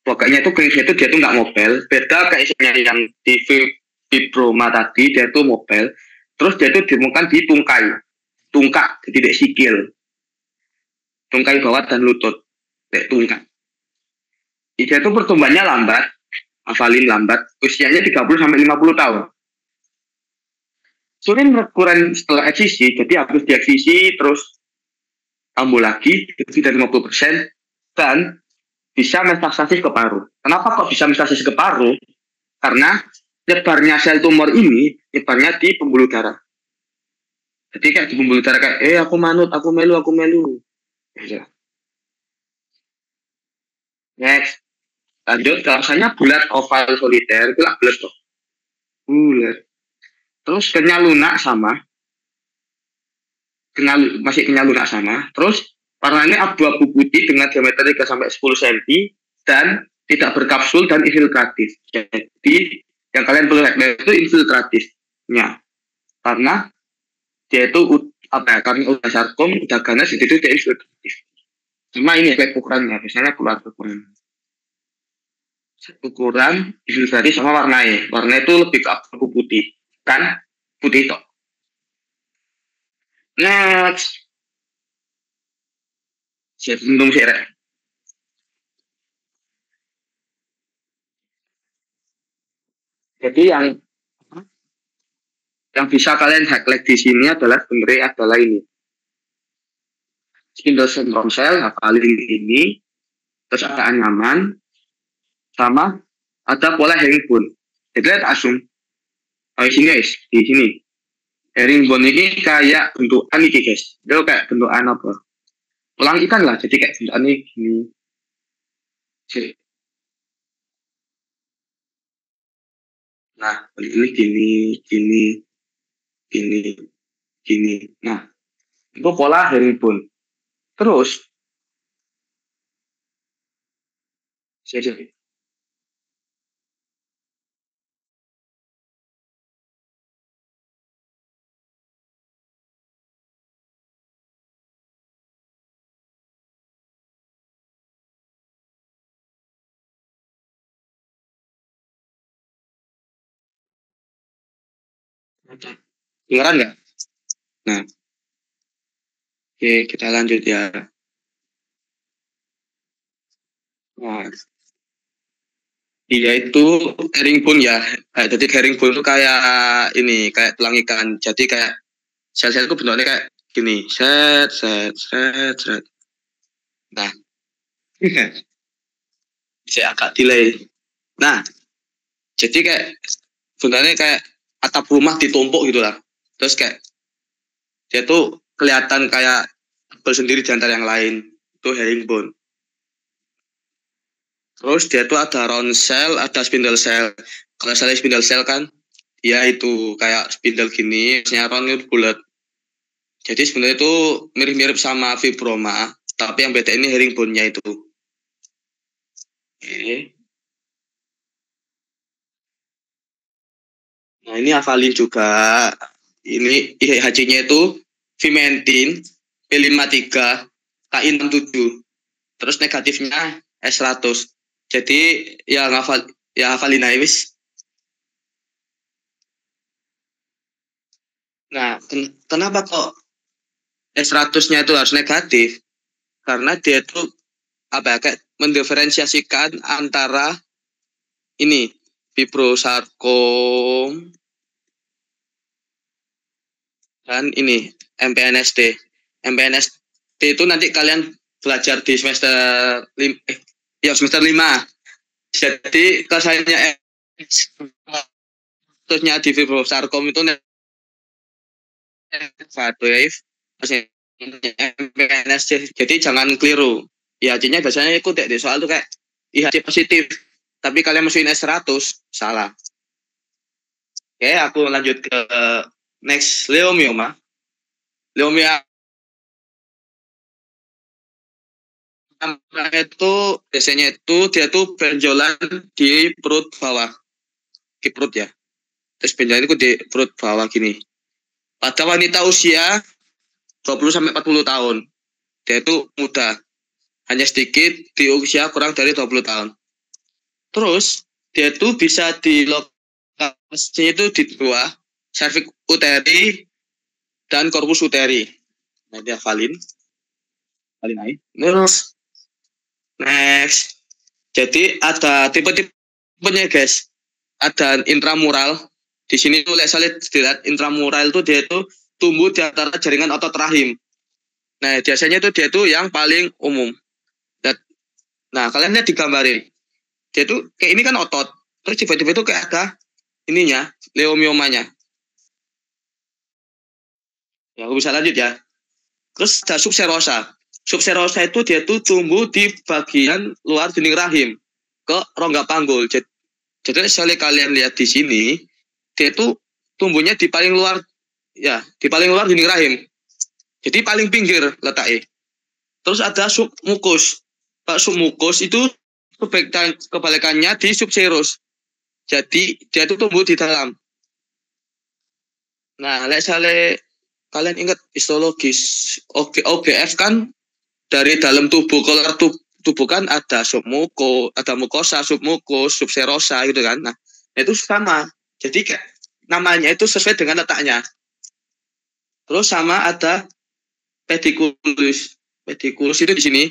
pokoknya itu klinisnya itu dia itu nggak mobile. Beda kayak isinya yang di fibroma tadi, dia itu mobile. Terus dia itu ditemukan di tungkak, jadi tidak sikil, tungkai bawah dan lutut, kayak tungkak. Dia itu pertumbuhannya lambat, hafalin lambat, usianya 30-50 tahun. Surin ukuran setelah eksisi, jadi habis dieksisi terus tumbuh lagi lebih dari 50% dan bisa metastasis ke paru. Kenapa kok bisa metastasis ke paru? Karena nyebarnya sel tumor ini nyebarnya di pembuluh darah. Jadi kayak di pembuluh darah kayak aku manut, aku melu. Ya. Next, lanjut rasanya bulat oval soliter, itu lah bulat tuh. Bulat. Terus kenyal lunak sama. Masih kenyal lunak sama. Terus warnanya abu-abu putih dengan diameter 3-10 cm dan tidak berkapsul dan infiltratif. Jadi yang kalian perlu lihat itu infiltratifnya. Karena dia itu karena udah sarkom, udah ganas, jadi itu dia infiltratif. Cuma ini efek ukurannya, misalnya keluar ukuran infiltratif sama warnanya. Warna itu lebih ke abu putih, kan putih itu. Next, saya tunggu sih. Jadi yang bisa kalian highlight di sini adalah sebenarnya adalah ini. Spindle syndrome cell, hafalin ini, terus ada anyaman, sama ada pola herringbone. Jadi lihat asum, di sini guys, di sini. Herringbone ini kayak bentukan ini guys, dia kayak bentukan apa? Tulang ikan lah, jadi kayak bentukan ini gini. Nah, ini gini. Nah, itu pola herringbone. Terus, jadi dengeran nggak? Nah, oke, kita lanjut ya. Nah, dia itu herringbone ya. Jadi herringbone itu kayak ini, kayak tulang ikan. Jadi kayak sel-sel itu bentuknya kayak gini, set. Nah, saya agak delay. Nah, jadi kayak bentuknya kayak atap rumah ditumpuk gitu lah. Terus kayak dia tuh kelihatan kayak bersendiri di antara yang lain. Itu herringbone. Terus dia tuh ada round cell, ada spindle cell. Kalau misalnya spindle cell kan, dia itu kayak spindle gini, round itu bulat. Jadi sebenarnya itu mirip-mirip sama fibroma, tapi yang beda ini herringbone-nya itu. Oke. Nah ini hafalin juga. Ini IHC-nya itu Vimentin, P53, KI67. Terus negatifnya S100. Jadi ya hafalin aja wis. Nah, kenapa kok S100-nya itu harus negatif? Karena dia itu kayak mendiferensiasikan antara ini fibrosarkom dan ini MPNST. MPNST itu nanti kalian belajar di semester 5. Jadi kelasnya terusnya di fibrosarkom itu negatif, MPNST. Jadi jangan keliru. IHC-nya biasanya ikut di soal tuh kayak IHC positif. Tapi kalian masukin S100, salah. Oke, aku lanjut ke next, leomioma. Leomioma itu biasanya itu dia tuh benjolan di perut bawah, di perut ya. Terus benjolan itu di perut bawah gini. Pada wanita usia 20-40 tahun, dia itu muda, hanya sedikit di usia kurang dari 20 tahun. Terus dia tuh bisa di lokasinya itu di dua, cervix uteri dan corpus uteri. Nah dia valin aja. Terus next, jadi ada tipe-tipenya guys. Ada intramural. Di sini tuh lihat intramural itu dia itu tumbuh di antara jaringan otot rahim. Nah biasanya itu dia itu yang paling umum. Nah kalian lihat digambarin. Dia tuh kayak ini kan otot. Terus tiba-tiba itu kayak ada ininya, leomiomanya. Ya aku bisa lanjut ya. Terus ada subserosa. Subserosa itu dia tuh tumbuh di bagian luar dinding rahim ke rongga panggul. Jadi sekali kalian lihat di sini, dia tuh tumbuhnya di paling luar, ya di paling luar dinding rahim. Jadi paling pinggir letaknya. Terus ada submukus. Submukus itu kebalikannya di subserus. Jadi dia tuh tumbuh di dalam. Nah, misalnya kalian ingat histologis OGF kan dari dalam tubuh, keluar tubuh kan ada submuko, ada mukosa, submukus, subserosa gitu kan. Nah, itu sama. Jadi kayak namanya itu sesuai dengan letaknya. Terus sama ada pediculus. Pediculus itu di sini.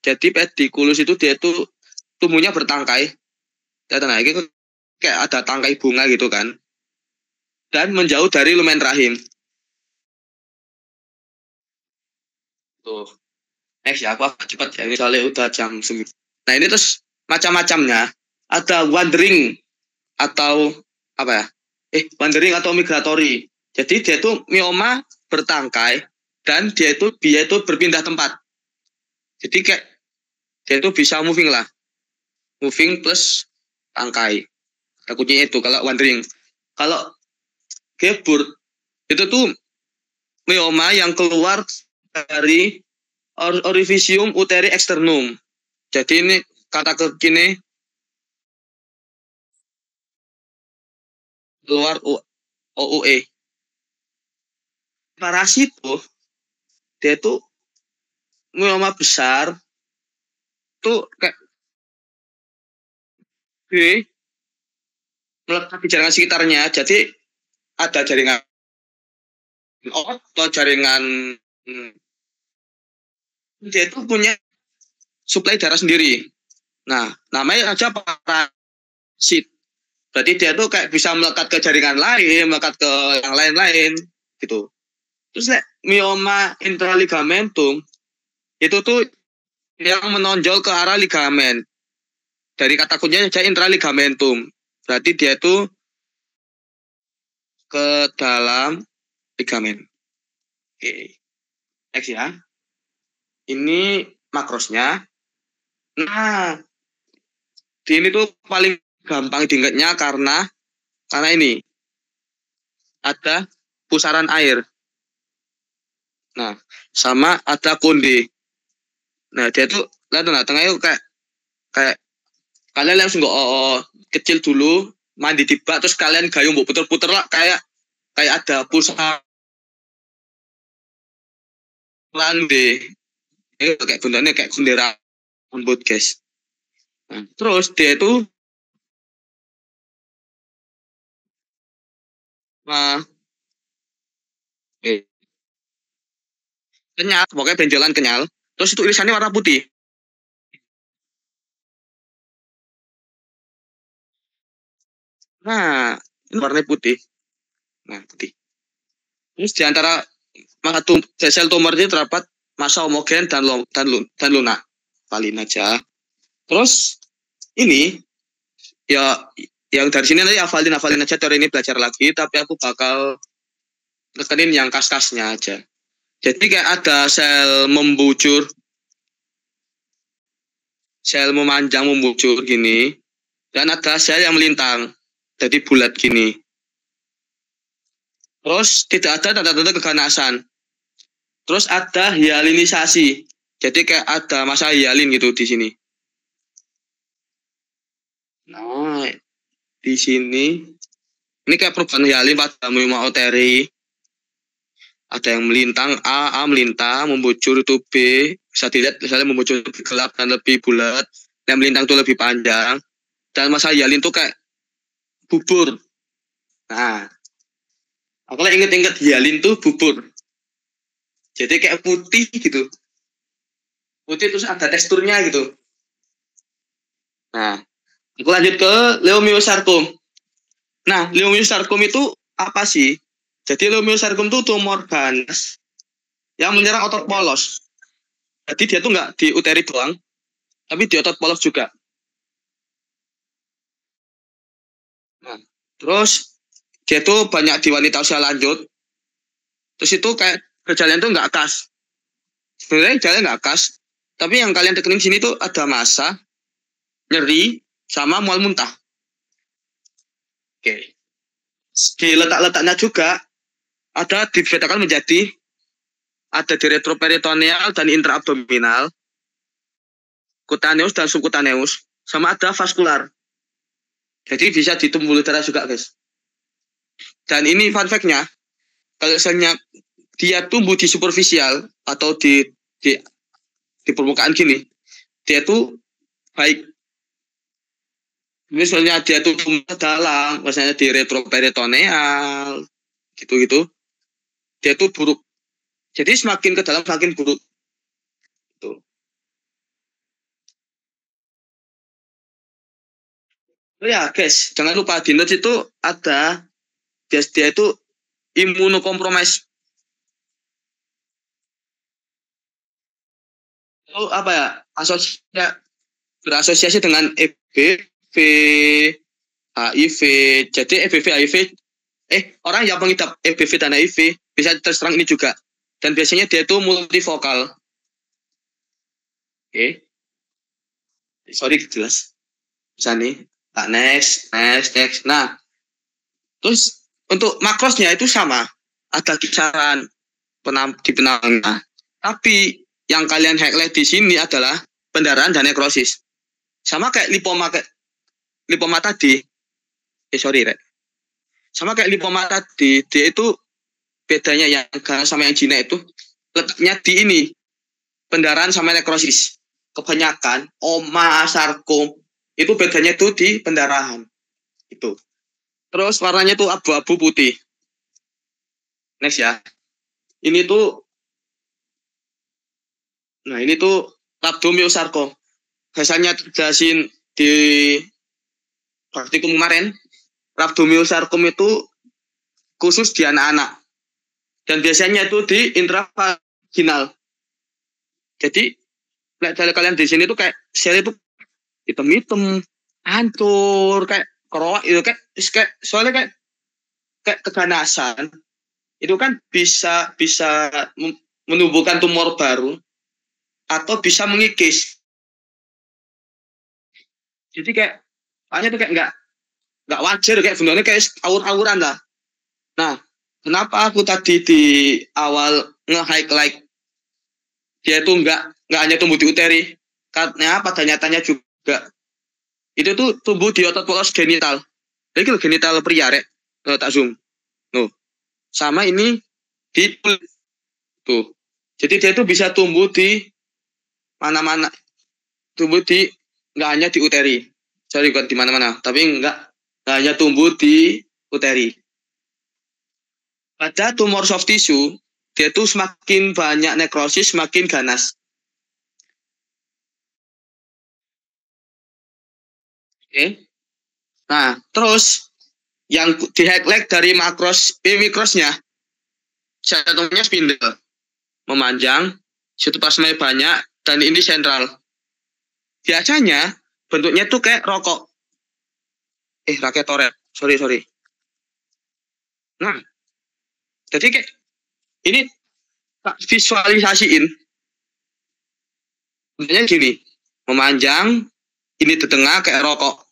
Jadi pediculus itu dia tuh tumbuhnya bertangkai. Nah, itu kayak ada tangkai bunga gitu kan. Dan menjauh dari lumen rahim. Tuh. Next ya, aku agak cepat ya. Misalnya udah jam 9. Nah ini terus macam-macamnya. Ada wandering atau apa ya? Wandering atau migratory. Jadi dia itu mioma bertangkai dan dia itu berpindah tempat. Jadi kayak dia itu bisa moving lah. Moving plus tangkai. Takutnya itu kalau wandering. Kalau geburt itu tuh mioma yang keluar dari orifisium uteri externum. Jadi ini kata kekini keluar OUE. Parasit tuh dia tuh mioma besar tuh kayak melekat di jaringan sekitarnya. Jadi ada jaringan atau jaringan dia itu punya suplai darah sendiri. Nah, namanya aja parasit. Berarti dia tuh kayak bisa melekat ke jaringan lain, melekat ke yang lain-lain gitu. Terus mioma intraligamentum itu tuh yang menonjol ke arah ligamen. Dari kata kuncinya saja intraligamentum. Berarti dia tuh ke dalam ligamen. Oke. Next ya. Ini makrosnya. Nah, ini tuh paling gampang diingatnya karena ini ada pusaran air. Nah, sama ada konde. Nah, dia tuh lihat nah tengahnya kayak kalian langsung kecil dulu, mandi di bak, terus kalian gayung mbok puter-puter lah kayak ada pusaran deh. Ini kayak bentuknya kayak bendera rambut, guys. Nah, terus dia itu kenyal, pokoknya benjolan kenyal. Terus itu irisannya warna putih. Nah, ini warnanya putih. Nah, putih. Terus di antara sel tumor ini terdapat massa homogen dan lunak. Valin aja. Terus ini ya yang dari sini nanti hafalin aja teori ini, belajar lagi, tapi aku bakal nekenin yang kas-kasnya aja. Jadi kayak ada sel membujur, sel memanjang membujur gini, dan ada sel yang melintang, jadi bulat gini. Terus tidak ada tanda-tanda keganasan. Terus ada hialinisasi, jadi kayak ada massa hialin gitu di sini. Nah, di sini ini kayak perubahan hialin pada myomauteri. Ada yang melintang A melintang, membujur itu B. Bisa dilihat misalnya membujur lebih gelap dan lebih bulat, yang melintang itu lebih panjang. Dan massa hialin itu kayak bubur. Nah, aku inget hialin tuh bubur. Jadi kayak putih gitu. Putih terus ada teksturnya gitu. Nah, aku lanjut ke leiomyosarkom. Nah, leiomyosarkom itu apa sih? Jadi leiomyosarkom itu tumor ganas yang menyerang otot polos. Jadi dia tuh nggak di uteri doang, tapi di otot polos juga. Nah, terus dia tuh banyak di wanita usia lanjut. Terus itu kayak gejala itu nggak khas. Sebenarnya gejala nggak khas, tapi yang kalian tekenin sini tuh ada massa, nyeri, sama mual muntah. Oke. Di letak-letaknya juga ada dibedakan menjadi ada di retroperitoneal dan intraabdominal, kutaneus dan subkutaneus, sama ada vaskular. Jadi bisa di tubuh darah juga, guys. Dan ini fun fact-nya, kalau misalnya dia tumbuh di superficial atau di permukaan gini, dia tuh baik. Misalnya dia tuh tumbuh dalam, misalnya di retroperitoneal, gitu-gitu, dia tuh buruk. Jadi semakin ke dalam semakin buruk. Tuh. Oh ya guys, jangan lupa di notes itu ada dia itu imunokompromis. Itu apa ya? Berasosiasi dengan EBV, HIV. Jadi EBV, HIV, orang yang mengidap EBV dan HIV bisa terserang ini juga. Dan biasanya dia itu multivokal. Oke. Sorry, jelas. Bisa nih. Nah, next. Nah, terus untuk makrosnya itu sama. Ada kisaran di penangnya. Tapi yang kalian highlight di sini adalah pendarahan dan nekrosis. Sama kayak lipoma tadi. Sorry, Rek. Sama kayak lipoma tadi, dia itu bedanya yang ganas sama yang jinak itu letaknya di ini, pendarahan sama nekrosis. Kebanyakan sarkom itu bedanya itu di pendarahan. Itu. Terus warnanya tuh abu-abu putih. Next ya. Ini tuh rhabdomyosarkom. Biasanya terjelasin di praktikum kemarin, rhabdomyosarkom itu khusus di anak-anak. Dan biasanya itu di intravaginal. Jadi, dari kalian di sini tuh kayak sel itu hitam-hitam, hancur, kayak kerowak itu kayak soalnya kayak keganasan. Itu kan bisa menumbuhkan tumor baru atau bisa mengikis. Jadi kayak makanya tuh kayak nggak wajar, kayak sebenarnya kayak awur-awuran lah. Nah, kenapa aku tadi di awal nge-highlight dia tuh nggak hanya tumbuh di uteri, karena pada nyatanya juga itu tuh tumbuh di otot polos genital. Jadi kalau genital pria rek, tak zoom. Nuh, sama ini di tuh. Jadi dia tuh bisa tumbuh di mana-mana, tumbuh di nggak hanya di uteri. Sorry, bukan di mana-mana, tapi nggak hanya tumbuh di uteri. Pada tumor soft tissue, dia tuh semakin banyak nekrosis, semakin ganas. Oke. Nah, terus yang di highlight dari mikrosnya, satunya spindle, memanjang, sitoplasmanya banyak, dan ini sentral. Biasanya bentuknya tuh kayak rokok. Raket oret. Sorry. Nah, jadi kayak ini tak visualisasiin. Bentuknya gini, memanjang, ini di tengah kayak rokok.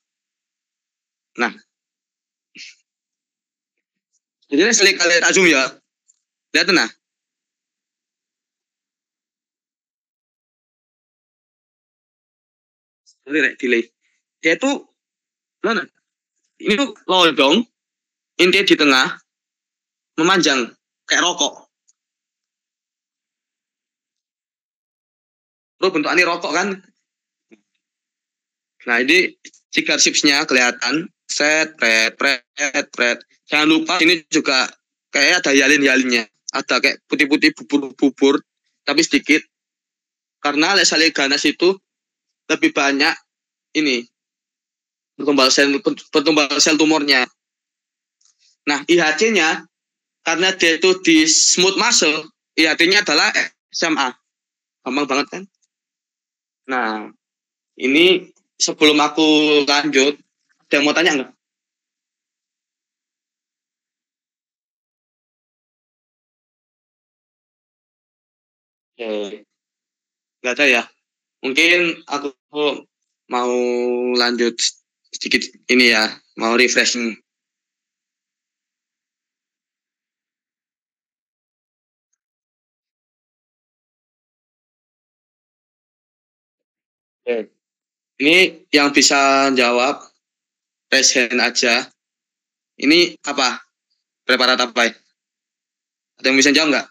Nah, jadi sekali kalian zoom ya. Lihat nah. Delay. Dia tuh, nah, ini tuh lodong, inti di tengah, memanjang kayak rokok. Terus bentukannya rokok kan. Nah, ini cigar chipsnya kelihatan. Red. Jangan lupa ini juga kayak ada yalin-yalinnya. Ada kayak putih-putih bubur-bubur, tapi sedikit. Karena lesale ganas itu lebih banyak ini pertumbuhan sel tumornya. Nah, IHC-nya karena dia itu di smooth muscle, IHC-nya adalah SMA. Gampang banget kan? Nah, ini sebelum aku lanjut, ada yang mau tanya nggak? Nggak ada ya. Mungkin aku mau lanjut sedikit ini ya, mau refreshing. Ini yang bisa jawab raise hand aja. Ini apa? Preparat apa ya? Ada yang bisa jawab nggak?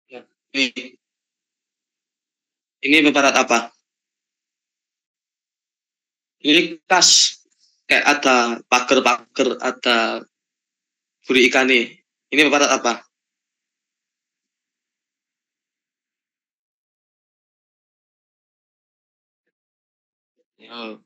Ya. Ini preparat apa? Ini kas kayak ada pagar-pagar, ada buri ikan nih. Ini preparat apa? Ya.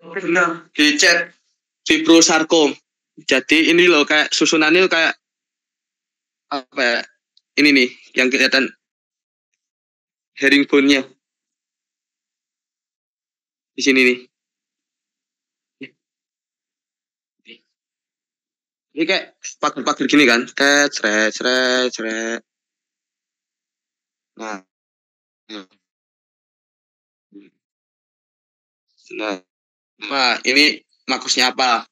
Benar. Di chat fibrosarkom. Jadi ini loh kayak susunannya kayak apa ya? Ini nih yang kelihatan herringbone-nya di sini nih. Ini kayak pagar-pagar gini kan. Cret. Nah, nah, ini maksudnya apa?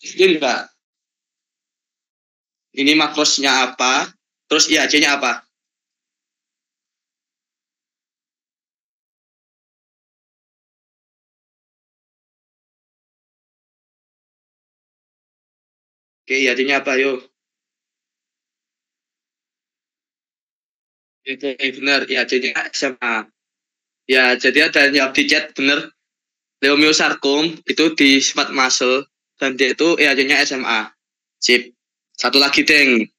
Ini enggak. Ini makrosnya apa? Terus IAC-nya apa? Oke, IAC-nya apa? Yuk. Itu benar, IAC-nya SMA. Ya, jadi ada yang di chat bener. Leomyosarkom itu di sifat muscle dan dia itu IAC-nya SMA. Sip. Satu lagi, Deng.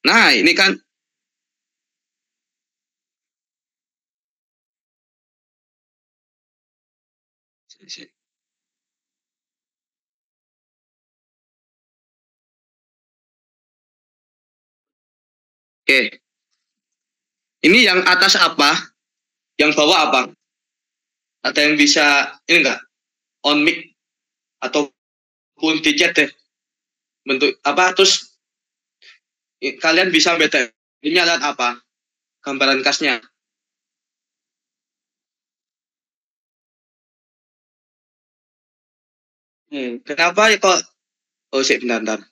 Nah, ini kan Oke. Ini yang atas apa? Yang bawah apa? Ada yang bisa ini enggak? On mic ataupun di chat deh. Bentuk apa? Terus kalian bisa beda. Ini alat apa? Gambaran khasnya. Kenapa ya kok? Oh, sih, bentar.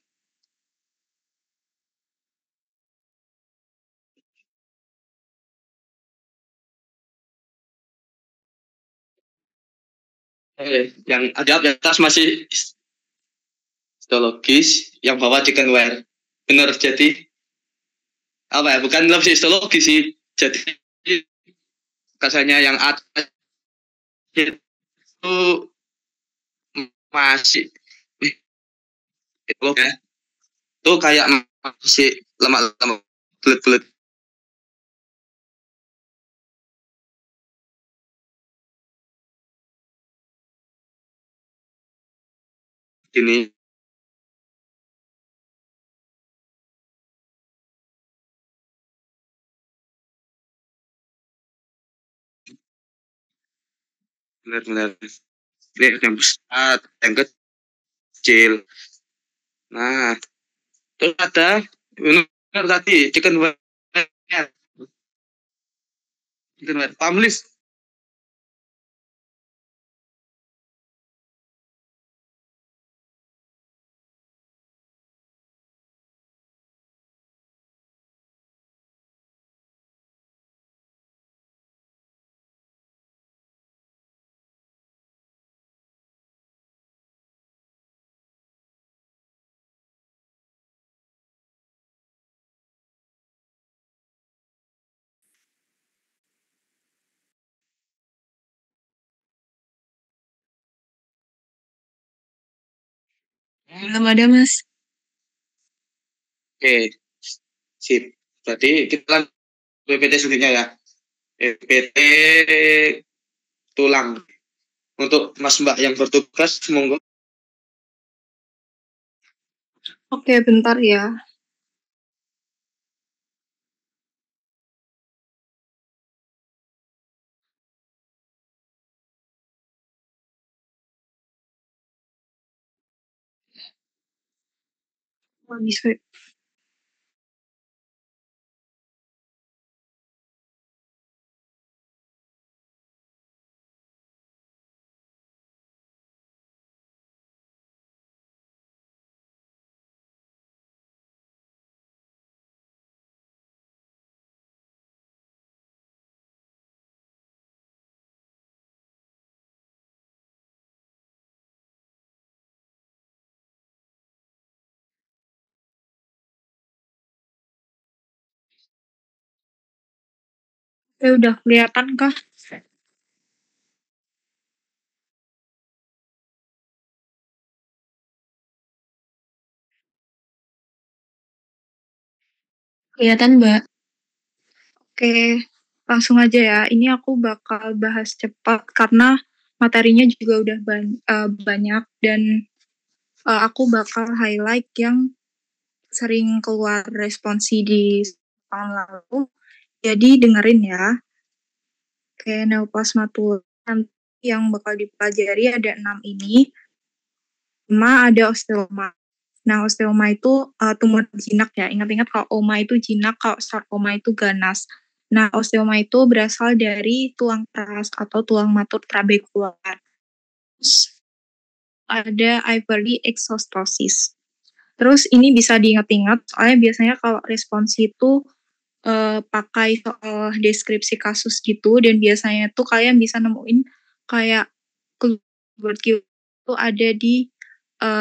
Yang ada di atas masih histologis, yang bawah chickenware. Benar, jadi apa ya? Bukan lebih histologis sih. Jadi kasarnya yang atas itu masih itu ya. Itu kayak masih lemak-lemak bulat-bulat gini. Benar-benar ini yang besar, yang kecil. Nah, terus ada benar tadi chickenware. Chickenware. Pamlis. Belum ada, Mas. Oke, sip. Berarti kita kan PPT selanjutnya ya. PPT tulang. Untuk Mas Mbak yang bertugas, monggo. Oke, bentar ya. Bisa. Udah kelihatan kah? Kelihatan, Mbak. Oke, langsung aja ya. Ini aku bakal bahas cepat karena materinya juga udah banyak dan aku bakal highlight yang sering keluar responsi di tahun lalu. Jadi dengerin ya. Oke, neoplasma tulang yang bakal dipelajari ada 6 ini. Ada osteoma. Nah, osteoma itu tumor jinak ya. Ingat-ingat kalau oma itu jinak, kalau sarkoma itu ganas. Nah, osteoma itu berasal dari tulang keras atau tulang matur trabekular. Terus ada ivory exostosis. Terus ini bisa diingat-ingat, soalnya biasanya kalau responsi itu pakai soal deskripsi kasus gitu, dan biasanya tuh kalian bisa nemuin kayak keyword itu ada di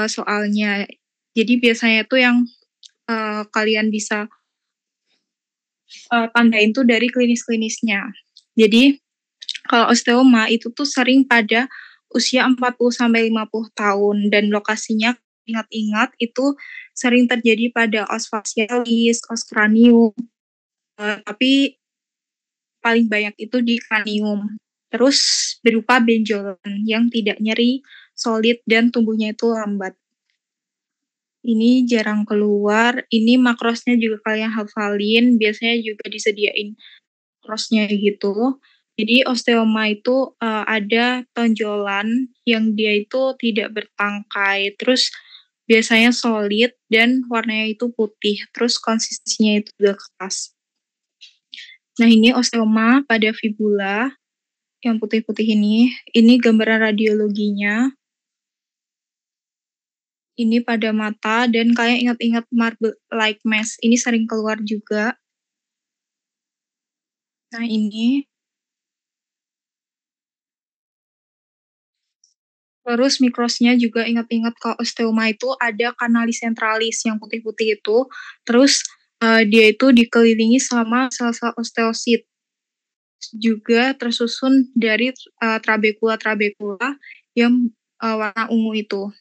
soalnya. Jadi biasanya tuh yang kalian bisa tandain tuh dari klinis-klinisnya. Jadi kalau osteoma itu tuh sering pada usia 40-50 tahun dan lokasinya ingat-ingat itu sering terjadi pada os facialis, os cranium, tapi paling banyak itu di cranium. Terus berupa benjolan yang tidak nyeri, solid, dan tumbuhnya itu lambat. Ini jarang keluar. Ini makrosnya juga kalian hafalin. Biasanya juga disediain makrosnya gitu. Jadi osteoma itu ada tonjolan yang dia itu tidak bertangkai. Terus biasanya solid dan warnanya itu putih. Terus konsistensinya itu juga keras. Nah ini osteoma pada fibula yang putih-putih ini. Ini gambaran radiologinya. Ini pada mata, dan kayak ingat-ingat marble like mass. Ini sering keluar juga. Nah ini. Terus mikrosnya juga ingat-ingat kalau osteoma itu ada kanalis centralis yang putih-putih itu. Terus dia itu dikelilingi sama sel-sel osteosit. Juga tersusun dari trabekula-trabekula yang warna ungu itu.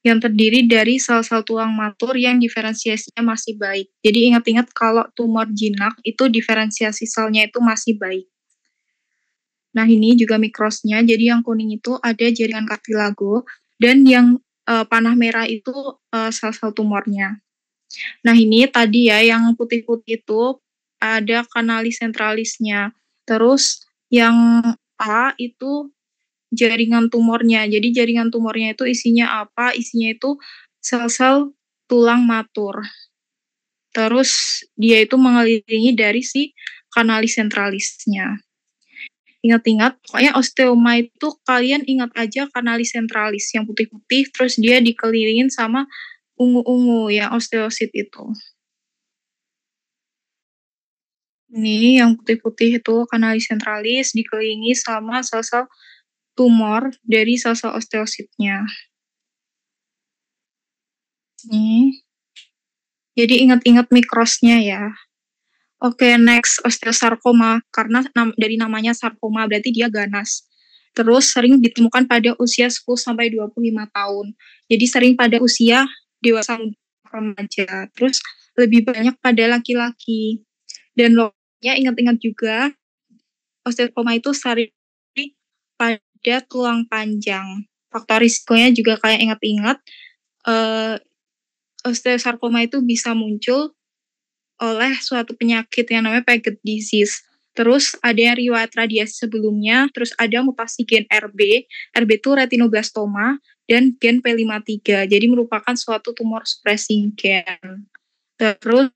Yang terdiri dari sel-sel tulang matur yang diferensiasinya masih baik. Jadi ingat-ingat kalau tumor jinak itu diferensiasi selnya itu masih baik. Nah ini juga mikrosnya, jadi yang kuning itu ada jaringan kartilago, dan yang panah merah itu sel-sel tumornya. Nah ini tadi ya, yang putih-putih itu ada kanalis centralisnya. Terus yang A itu jaringan tumornya. Jadi jaringan tumornya itu isinya apa? Isinya itu sel-sel tulang matur. Terus dia itu mengelilingi dari si kanalis centralisnya. Ingat-ingat, pokoknya osteoma itu kalian ingat aja kanalis centralis yang putih-putih, terus dia dikelilingin sama ungu-ungu ya, osteosit itu. Ini yang putih-putih itu kanalis centralis dikelilingi sama sel-sel tumor dari sel-sel osteositnya. Nih. Jadi ingat-ingat mikrosnya ya. Oke, next osteosarkoma, karena dari namanya sarkoma berarti dia ganas. Terus sering ditemukan pada usia 10-25 tahun. Jadi sering pada usia dewasa remaja. Terus lebih banyak pada laki-laki. Dan lokasinya ingat-ingat juga, osteosarkoma itu sering pada tulang panjang. Faktor risikonya juga kayak ingat-ingat, osteosarkoma itu bisa muncul oleh suatu penyakit yang namanya Paget disease. Terus ada yang riwayat radiasi sebelumnya, terus ada mutasi gen RB. RB itu retinoblastoma dan gen P53. Jadi merupakan suatu tumor suppressing gen. Terus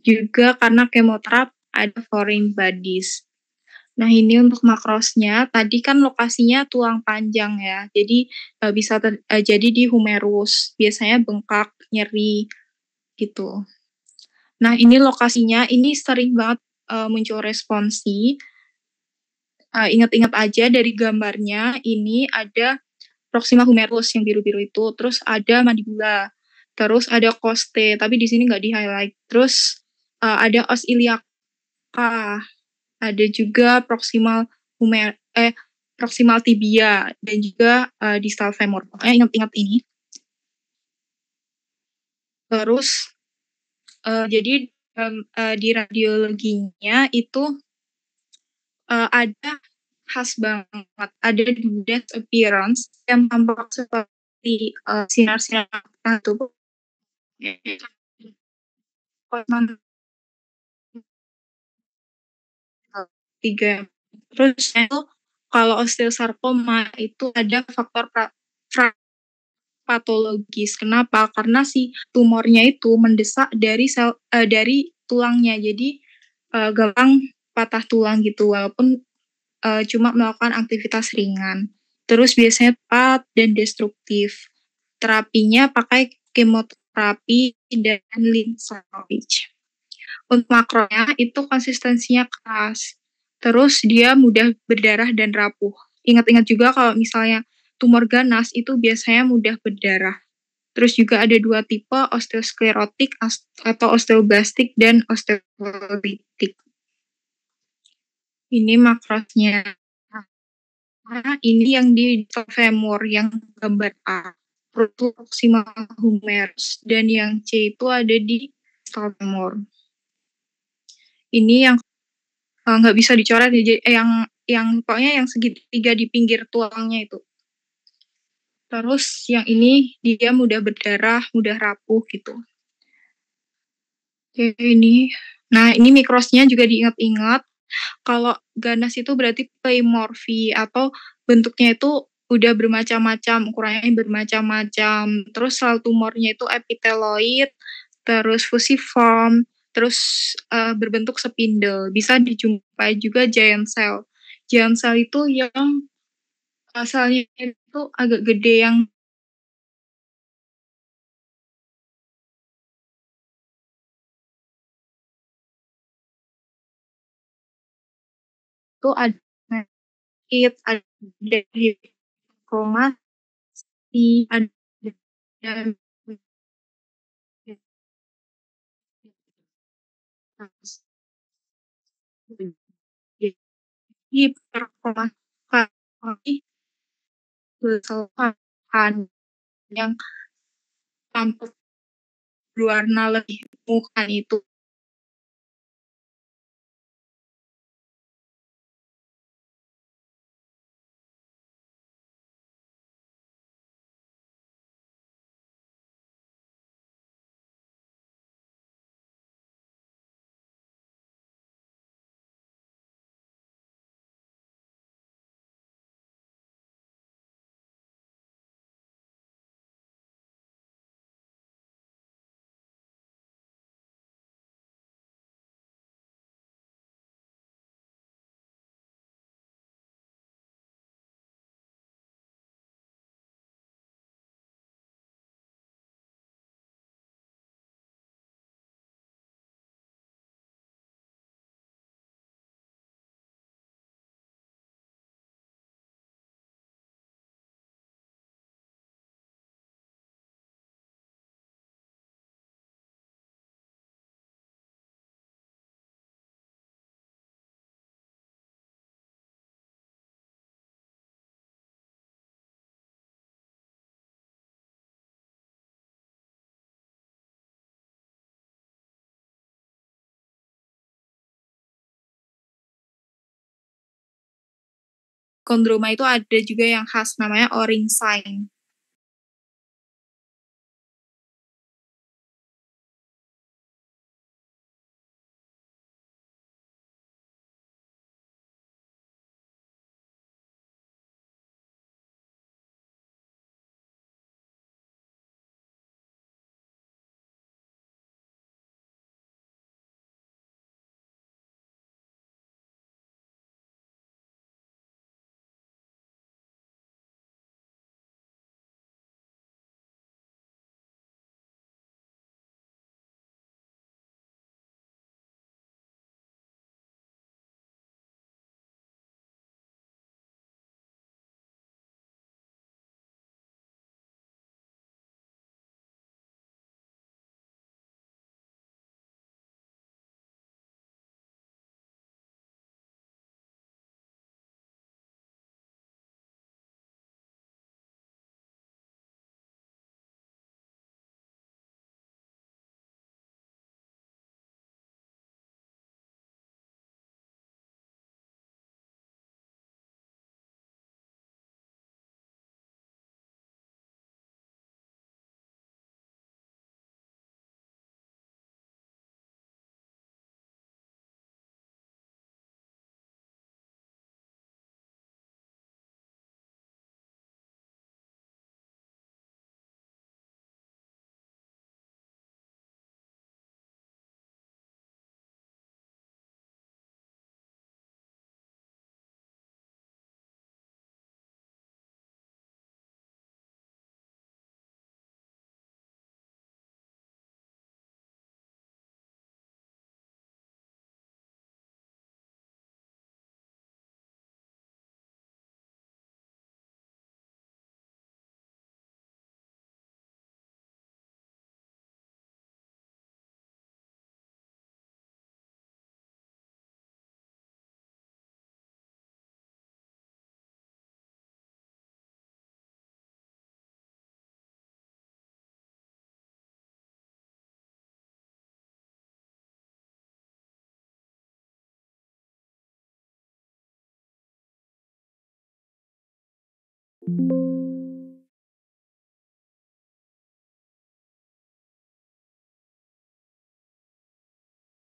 juga karena kemoterapi ada foreign bodies. Nah ini untuk makrosnya, tadi kan lokasinya tulang panjang ya, jadi bisa jadi di humerus, biasanya bengkak, nyeri, gitu. Nah ini lokasinya, ini sering banget muncul responsi. Ingat-ingat aja dari gambarnya, ini ada proxima humerus yang biru-biru itu, terus ada mandibula, terus ada coste, tapi di sini nggak di-highlight. Terus ada os iliaca, ada juga proximal tibia, dan juga distal femur. Pokoknya ingat-ingat ini. Terus jadi di radiologinya itu ada khas banget, ada death appearance yang tampak seperti sinar-sinar tubuh. Tiga. Terus itu kalau osteosarkoma itu ada faktor patologis. Kenapa? Karena si tumornya itu mendesak dari dari tulangnya. Jadi gampang patah tulang gitu, walaupun cuma melakukan aktivitas ringan. Terus biasanya cepat dan destruktif. Terapinya pakai kemoterapi dan lymph salvage. Untuk makronya itu konsistensinya keras. Terus dia mudah berdarah dan rapuh. Ingat-ingat juga kalau misalnya tumor ganas itu biasanya mudah berdarah. Terus juga ada dua tipe, osteosklerotik atau osteoblastik dan osteolitik. Ini makrosnya. Nah, ini yang di femur yang gambar A, proximal humerus, dan yang C itu ada di femur. Ini yang nggak bisa dicoret, yang pokoknya yang segitiga di pinggir tulangnya itu. Terus yang ini dia mudah berdarah, mudah rapuh gitu. Oke, ini. Nah, ini mikrosnya juga diingat-ingat. Kalau ganas itu berarti pleomorfi atau bentuknya itu udah bermacam-macam, ukurannya bermacam-macam. Terus sel tumornya itu epiteloid, terus fusiform, terus berbentuk spindle. Bisa dijumpai juga giant cell. Giant cell itu yang selnya itu agak gede yang itu ada it, ada kromasi, ada hiperkromasi kesalahan yang tampak berwarna lebih bukan itu. Kondroma itu ada juga yang khas namanya orange sign.